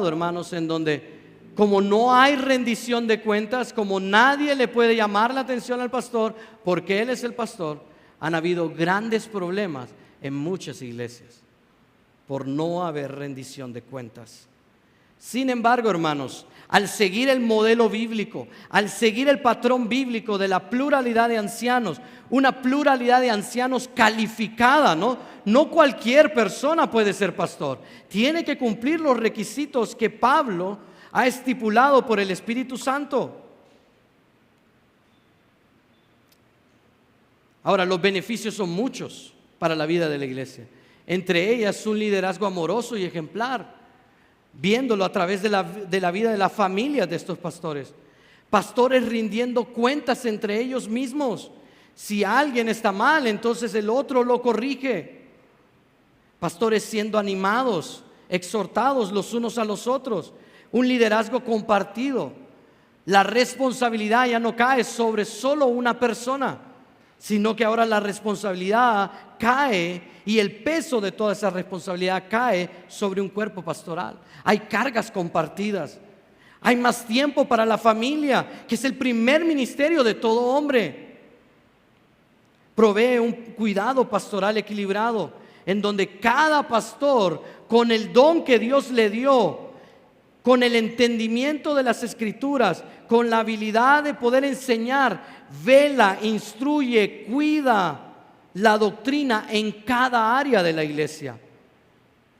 hermanos, en donde como no hay rendición de cuentas, como nadie le puede llamar la atención al pastor porque él es el pastor, han habido grandes problemas en muchas iglesias por no haber rendición de cuentas. Sin embargo, hermanos, al seguir el modelo bíblico, al seguir el patrón bíblico de la pluralidad de ancianos, una pluralidad de ancianos calificada, no cualquier persona puede ser pastor. Tiene que cumplir los requisitos que Pablo ha estipulado por el Espíritu Santo. Ahora, los beneficios son muchos para la vida de la iglesia. Entre ellas, un liderazgo amoroso y ejemplar, viéndolo a través de la vida de la familia de estos pastores. Pastores rindiendo cuentas entre ellos mismos. Si alguien está mal, entonces el otro lo corrige. Pastores siendo animados, exhortados los unos a los otros. Un liderazgo compartido. La responsabilidad ya no cae sobre solo una persona, sino que ahora la responsabilidad cae y el peso de toda esa responsabilidad cae sobre un cuerpo pastoral. Hay cargas compartidas. Hay más tiempo para la familia, que es el primer ministerio de todo hombre. Provee un cuidado pastoral equilibrado, en donde cada pastor, con el don que Dios le dio, con el entendimiento de las Escrituras, con la habilidad de poder enseñar, vela, instruye, cuida la doctrina en cada área de la iglesia,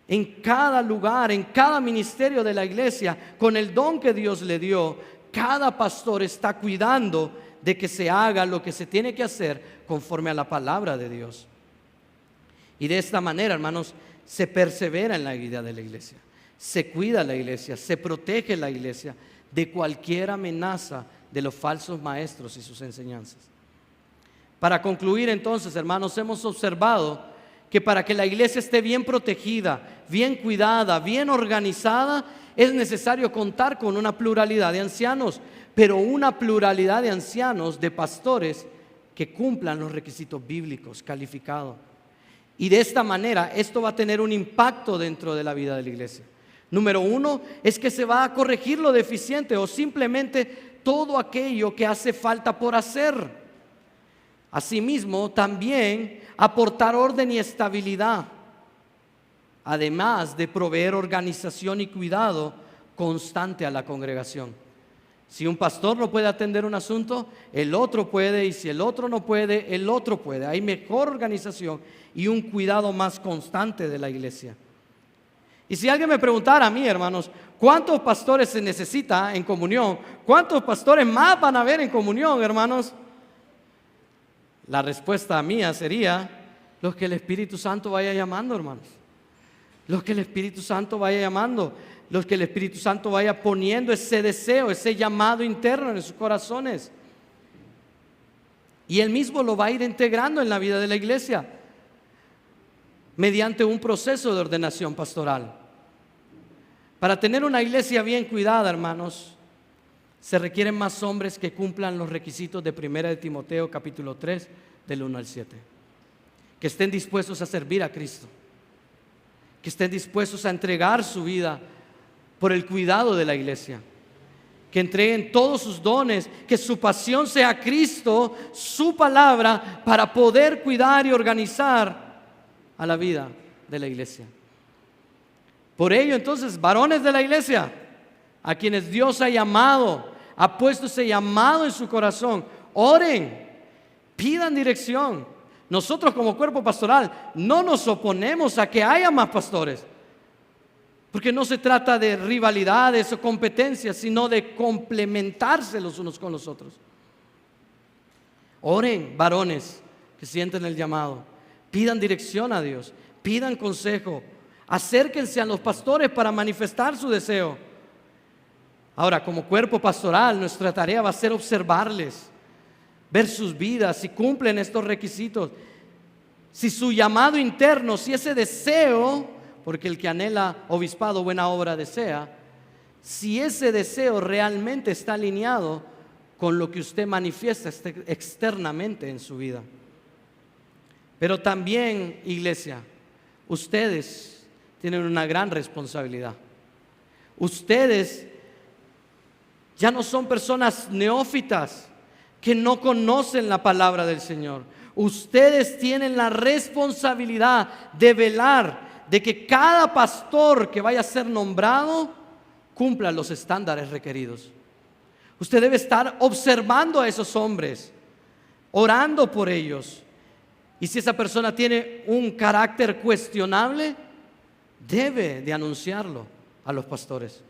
en cada lugar, en cada ministerio de la iglesia. Con el don que Dios le dio, cada pastor está cuidando de que se haga lo que se tiene que hacer conforme a la palabra de Dios. Y de esta manera, hermanos, se persevera en la vida de la iglesia, se cuida la iglesia, se protege la iglesia de cualquier amenaza de los falsos maestros y sus enseñanzas. Para concluir entonces, hermanos, hemos observado que para que la iglesia esté bien protegida, bien cuidada, bien organizada, es necesario contar con una pluralidad de ancianos, pero una pluralidad de ancianos, de pastores que cumplan los requisitos bíblicos, calificados. Y de esta manera esto va a tener un impacto dentro de la vida de la iglesia. Número uno es que se va a corregir lo deficiente o simplemente todo aquello que hace falta por hacer. Asimismo, también aportar orden y estabilidad, además de proveer organización y cuidado constante a la congregación. Si un pastor no puede atender un asunto, el otro puede, y si el otro no puede, el otro puede. Hay mejor organización y un cuidado más constante de la iglesia. Y si alguien me preguntara a mí, hermanos, ¿cuántos pastores se necesita en comunión? ¿Cuántos pastores más van a haber en comunión, hermanos? La respuesta mía sería: los que el Espíritu Santo vaya llamando, hermanos. Los que el Espíritu Santo vaya llamando, los que el Espíritu Santo vaya poniendo ese deseo, ese llamado interno en sus corazones. Y Él mismo lo va a ir integrando en la vida de la iglesia mediante un proceso de ordenación pastoral. Para tener una iglesia bien cuidada, hermanos, se requieren más hombres que cumplan los requisitos de 1 de Timoteo capítulo 3 del 1 al 7, que estén dispuestos a servir a Cristo, que estén dispuestos a entregar su vida por el cuidado de la iglesia, que entreguen todos sus dones, que su pasión sea Cristo, su palabra, para poder cuidar y organizar a la vida de la iglesia. Por ello, entonces, varones de la iglesia, a quienes Dios ha llamado, ha puesto ese llamado en su corazón, oren, pidan dirección. Nosotros como cuerpo pastoral no nos oponemos a que haya más pastores, porque no se trata de rivalidades o competencias, sino de complementarse los unos con los otros. Oren, varones que sienten el llamado, pidan dirección a Dios, pidan consejo, acérquense a los pastores para manifestar su deseo. Ahora, como cuerpo pastoral, nuestra tarea va a ser observarles, ver sus vidas, si cumplen estos requisitos, si su llamado interno, si ese deseo, porque el que anhela obispado buena obra desea, si ese deseo realmente está alineado con lo que usted manifiesta externamente en su vida. Pero también, iglesia, ustedes tienen una gran responsabilidad. Ustedes ya no son personas neófitas que no conocen la palabra del Señor. Ustedes tienen la responsabilidad de velar de que cada pastor que vaya a ser nombrado cumpla los estándares requeridos. Usted debe estar observando a esos hombres, orando por ellos. Y si esa persona tiene un carácter cuestionable, debe de anunciarlo a los pastores.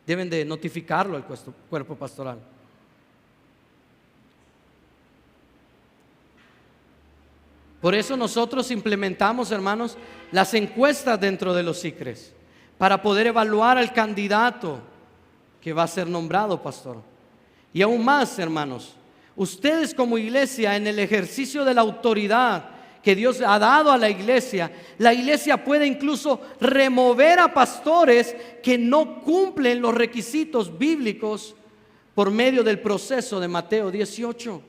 Deben de notificarlo al cuerpo pastoral. Por eso nosotros implementamos, hermanos, las encuestas dentro de los ICRES para poder evaluar al candidato que va a ser nombrado pastor. Y aún más, hermanos, ustedes como iglesia, en el ejercicio de la autoridad que Dios ha dado a la iglesia puede incluso remover a pastores que no cumplen los requisitos bíblicos por medio del proceso de Mateo 18.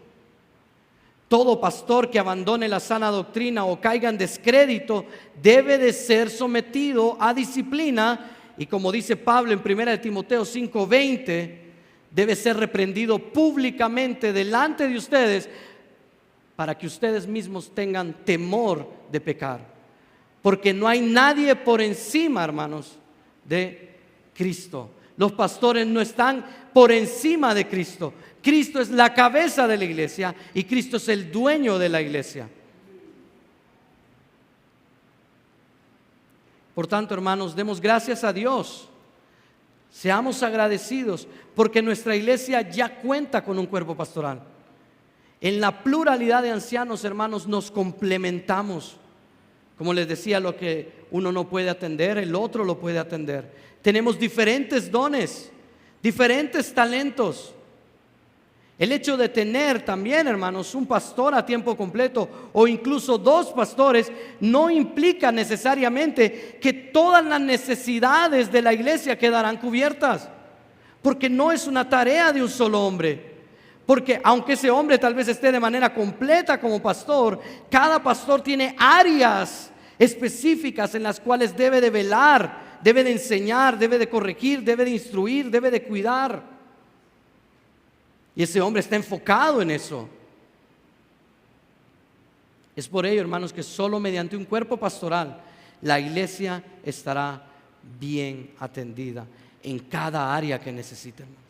Todo pastor que abandone la sana doctrina o caiga en descrédito debe de ser sometido a disciplina, y como dice Pablo en 1 de Timoteo 5:20, debe ser reprendido públicamente delante de ustedes para que ustedes mismos tengan temor de pecar, porque no hay nadie por encima, hermanos, de Cristo. Los pastores no están por encima de Cristo. Cristo es la cabeza de la iglesia y Cristo es el dueño de la iglesia. Por tanto, hermanos, demos gracias a Dios. Seamos agradecidos porque nuestra iglesia ya cuenta con un cuerpo pastoral. En la pluralidad de ancianos, hermanos, nos complementamos. Como les decía, lo que uno no puede atender, el otro lo puede atender. Tenemos diferentes dones, diferentes talentos. El hecho de tener también, hermanos, un pastor a tiempo completo o incluso dos pastores no implica necesariamente que todas las necesidades de la iglesia quedarán cubiertas, porque no es una tarea de un solo hombre. Porque aunque ese hombre tal vez esté de manera completa como pastor, cada pastor tiene áreas específicas en las cuales debe de velar, debe de enseñar, debe de corregir, debe de instruir, debe de cuidar. Y ese hombre está enfocado en eso. Es por ello, hermanos, que solo mediante un cuerpo pastoral la iglesia estará bien atendida en cada área que necesite, hermanos.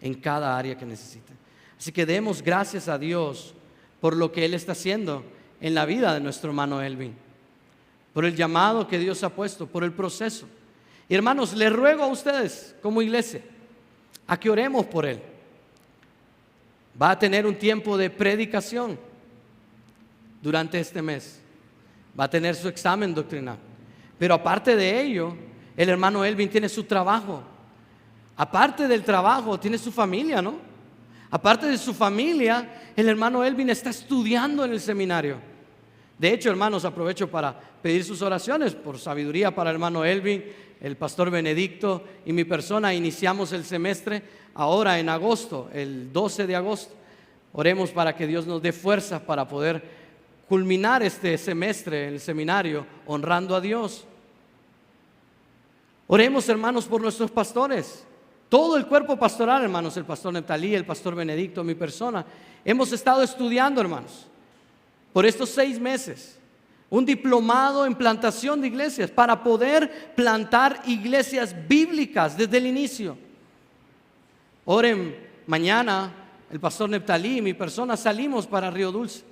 En cada área que necesite. Así que demos gracias a Dios por lo que Él está haciendo en la vida de nuestro hermano Elvin, por el llamado que Dios ha puesto, por el proceso. Y hermanos, les ruego a ustedes como iglesia a que oremos por él. Va a tener un tiempo de predicación durante este mes. Va a tener su examen doctrinal. Pero aparte de ello, el hermano Elvin tiene su trabajo. Aparte del trabajo, tiene su familia, ¿no? Aparte de su familia, el hermano Elvin está estudiando en el seminario. De hecho, hermanos, aprovecho para pedir sus oraciones por sabiduría para el hermano Elvin, el pastor Benedicto y mi persona. Iniciamos el semestre ahora en agosto, el 12 de agosto. Oremos para que Dios nos dé fuerzas para poder culminar este semestre en el seminario honrando a Dios. Oremos, hermanos, por nuestros pastores. Todo el cuerpo pastoral, hermanos, el pastor Neptalí, el pastor Benedicto, mi persona, hemos estado estudiando, hermanos, por estos 6 meses, un diplomado en plantación de iglesias para poder plantar iglesias bíblicas desde el inicio. Oren, mañana el pastor Neptalí y mi persona salimos para Río Dulce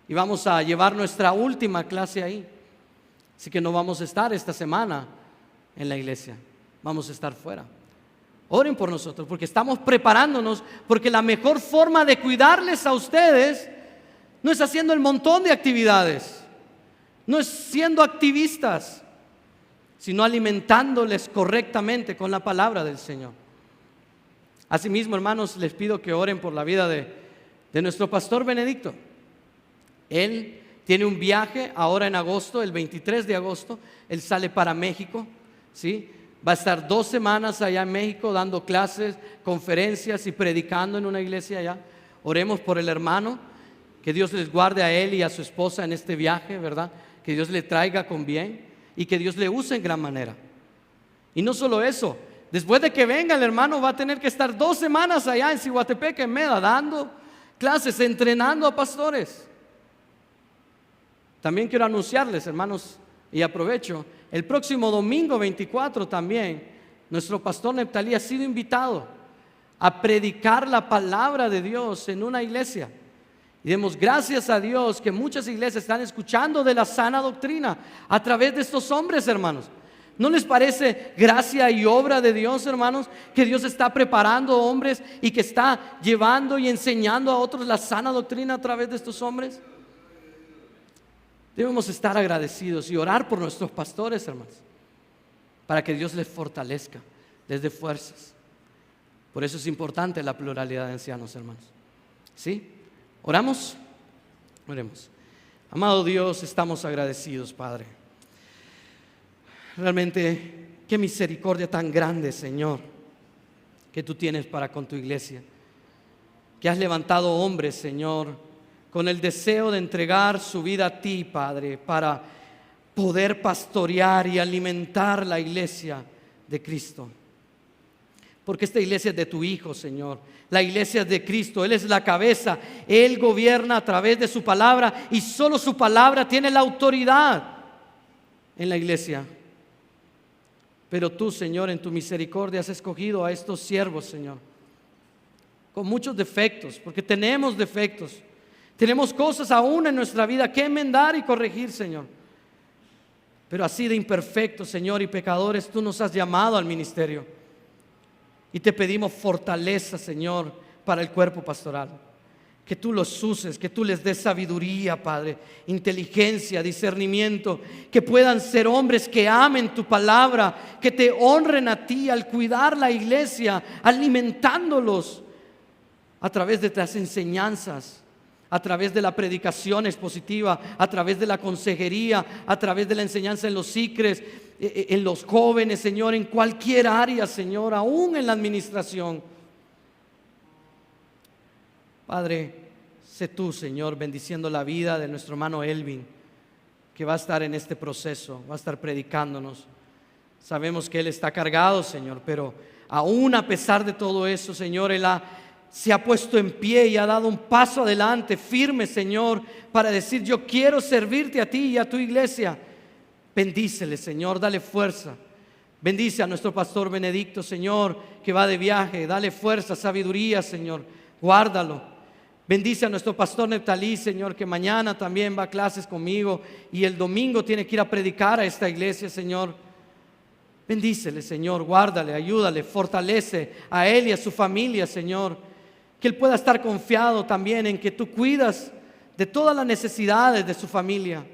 y vamos a llevar nuestra última clase ahí. Así que no vamos a estar esta semana en la iglesia, vamos a estar fuera. Oren por nosotros porque estamos preparándonos, porque la mejor forma de cuidarles a ustedes no es haciendo el montón de actividades, no es siendo activistas, sino alimentándoles correctamente con la palabra del Señor. Asimismo, hermanos, les pido que oren por la vida de nuestro pastor Benedicto. Él tiene un viaje ahora en agosto, el 23 de agosto, él sale para México, ¿sí? Va a estar 2 semanas allá en México dando clases, conferencias y predicando en una iglesia allá. Oremos por el hermano, que Dios les guarde a él y a su esposa en este viaje, ¿verdad? Que Dios le traiga con bien y que Dios le use en gran manera. Y no solo eso, después de que venga el hermano va a tener que estar 2 semanas allá en Cihuatepec, en Meda, dando clases, entrenando a pastores. También quiero anunciarles, hermanos, y aprovecho, el próximo domingo 24 también, nuestro pastor Neptalí ha sido invitado a predicar la palabra de Dios en una iglesia. Y demos gracias a Dios que muchas iglesias están escuchando de la sana doctrina a través de estos hombres, hermanos. ¿No les parece gracia y obra de Dios, hermanos, que Dios está preparando hombres y que está llevando y enseñando a otros la sana doctrina a través de estos hombres? Debemos estar agradecidos y orar por nuestros pastores, hermanos, para que Dios les fortalezca, les dé fuerzas. Por eso es importante la pluralidad de ancianos, hermanos. ¿Sí? ¿Oramos? Oremos. Amado Dios, estamos agradecidos, Padre. Realmente, qué misericordia tan grande, Señor, que tú tienes para con tu iglesia. Que has levantado hombres, Señor, con el deseo de entregar su vida a ti, Padre, para poder pastorear y alimentar la iglesia de Cristo. Porque esta iglesia es de tu Hijo, Señor. La iglesia es de Cristo, Él es la cabeza, Él gobierna a través de su palabra y solo su palabra tiene la autoridad en la iglesia. Pero tú, Señor, en tu misericordia has escogido a estos siervos, Señor, con muchos defectos, porque tenemos defectos. Tenemos cosas aún en nuestra vida que enmendar y corregir, Señor. Pero así de imperfectos, Señor, y pecadores, tú nos has llamado al ministerio. Y te pedimos fortaleza, Señor, para el cuerpo pastoral. Que tú los uses, que tú les des sabiduría, Padre, inteligencia, discernimiento, que puedan ser hombres que amen tu palabra, que te honren a ti al cuidar la iglesia, alimentándolos a través de las enseñanzas, a través de la predicación expositiva, a través de la consejería, a través de la enseñanza en los SICRES, en los jóvenes, Señor, en cualquier área, Señor, aún en la administración. Padre, sé tú, Señor, bendiciendo la vida de nuestro hermano Elvin, que va a estar en este proceso, va a estar predicándonos. Sabemos que él está cargado, Señor, pero aún a pesar de todo eso, Señor, se ha puesto en pie y ha dado un paso adelante, firme, Señor, para decir: yo quiero servirte a ti y a tu iglesia. Bendícele, Señor, dale fuerza. Bendice a nuestro pastor Benedicto, Señor, que va de viaje. Dale fuerza, sabiduría, Señor, guárdalo. Bendice a nuestro pastor Neptalí, Señor, que mañana también va a clases conmigo y el domingo tiene que ir a predicar a esta iglesia, Señor. Bendícele, Señor, guárdale, ayúdale, fortalece a él y a su familia, Señor. Que él pueda estar confiado también en que tú cuidas de todas las necesidades de su familia.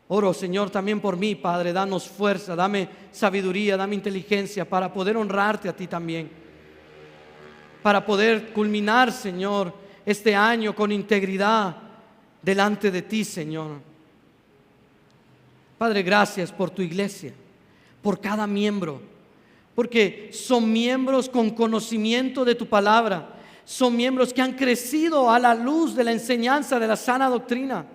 Oro, Señor, también por mí, Padre. Danos fuerza, dame sabiduría, dame inteligencia para poder honrarte a ti también, para poder culminar, Señor, este año con integridad delante de ti, Señor. Padre, gracias por tu iglesia, por cada miembro, porque son miembros con conocimiento de tu palabra, son miembros que han crecido a la luz de la enseñanza de la sana doctrina.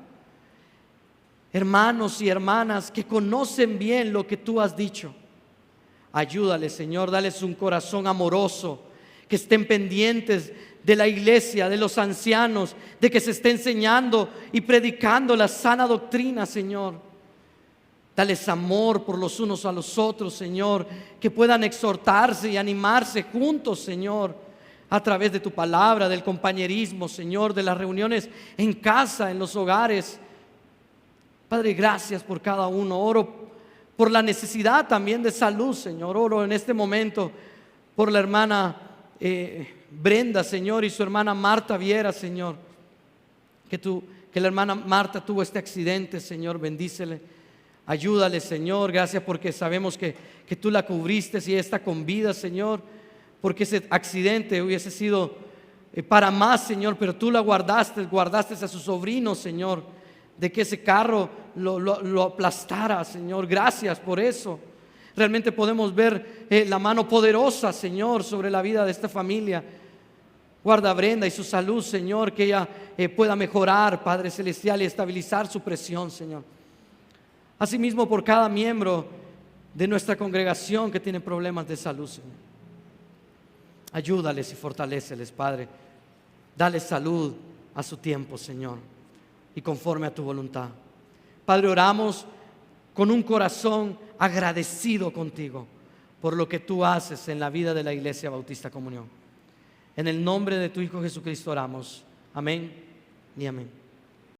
Hermanos y hermanas que conocen bien lo que tú has dicho. Ayúdales, Señor, dales un corazón amoroso, que estén pendientes de la iglesia, de los ancianos, de que se esté enseñando y predicando la sana doctrina, Señor. Dales amor por los unos a los otros, Señor, que puedan exhortarse y animarse juntos, Señor, a través de tu palabra, del compañerismo, Señor, de las reuniones en casa, en los hogares. Padre, gracias por cada uno. Oro por la necesidad también de salud, Señor. Oro en este momento por la hermana Brenda, Señor, y su hermana Marta Viera, Señor, que la hermana Marta tuvo este accidente, Señor. Bendícele, ayúdale, Señor. Gracias porque sabemos que tú la cubriste y está con vida, Señor, porque ese accidente hubiese sido para más, Señor, pero tú la guardaste a su sobrino, Señor, de que ese carro lo aplastara, Señor. Gracias por eso. Realmente podemos ver la mano poderosa, Señor, sobre la vida de esta familia. Guarda a Brenda y su salud, Señor, que ella pueda mejorar, Padre Celestial, y estabilizar su presión, Señor. Asimismo, por cada miembro de nuestra congregación que tiene problemas de salud, Señor. Ayúdales y fortaléceles, Padre. Dale salud a su tiempo, Señor, y conforme a tu voluntad. Padre, oramos con un corazón agradecido contigo por lo que tú haces en la vida de la Iglesia Bautista Comunión. En el nombre de tu Hijo Jesucristo oramos. Amén y amén.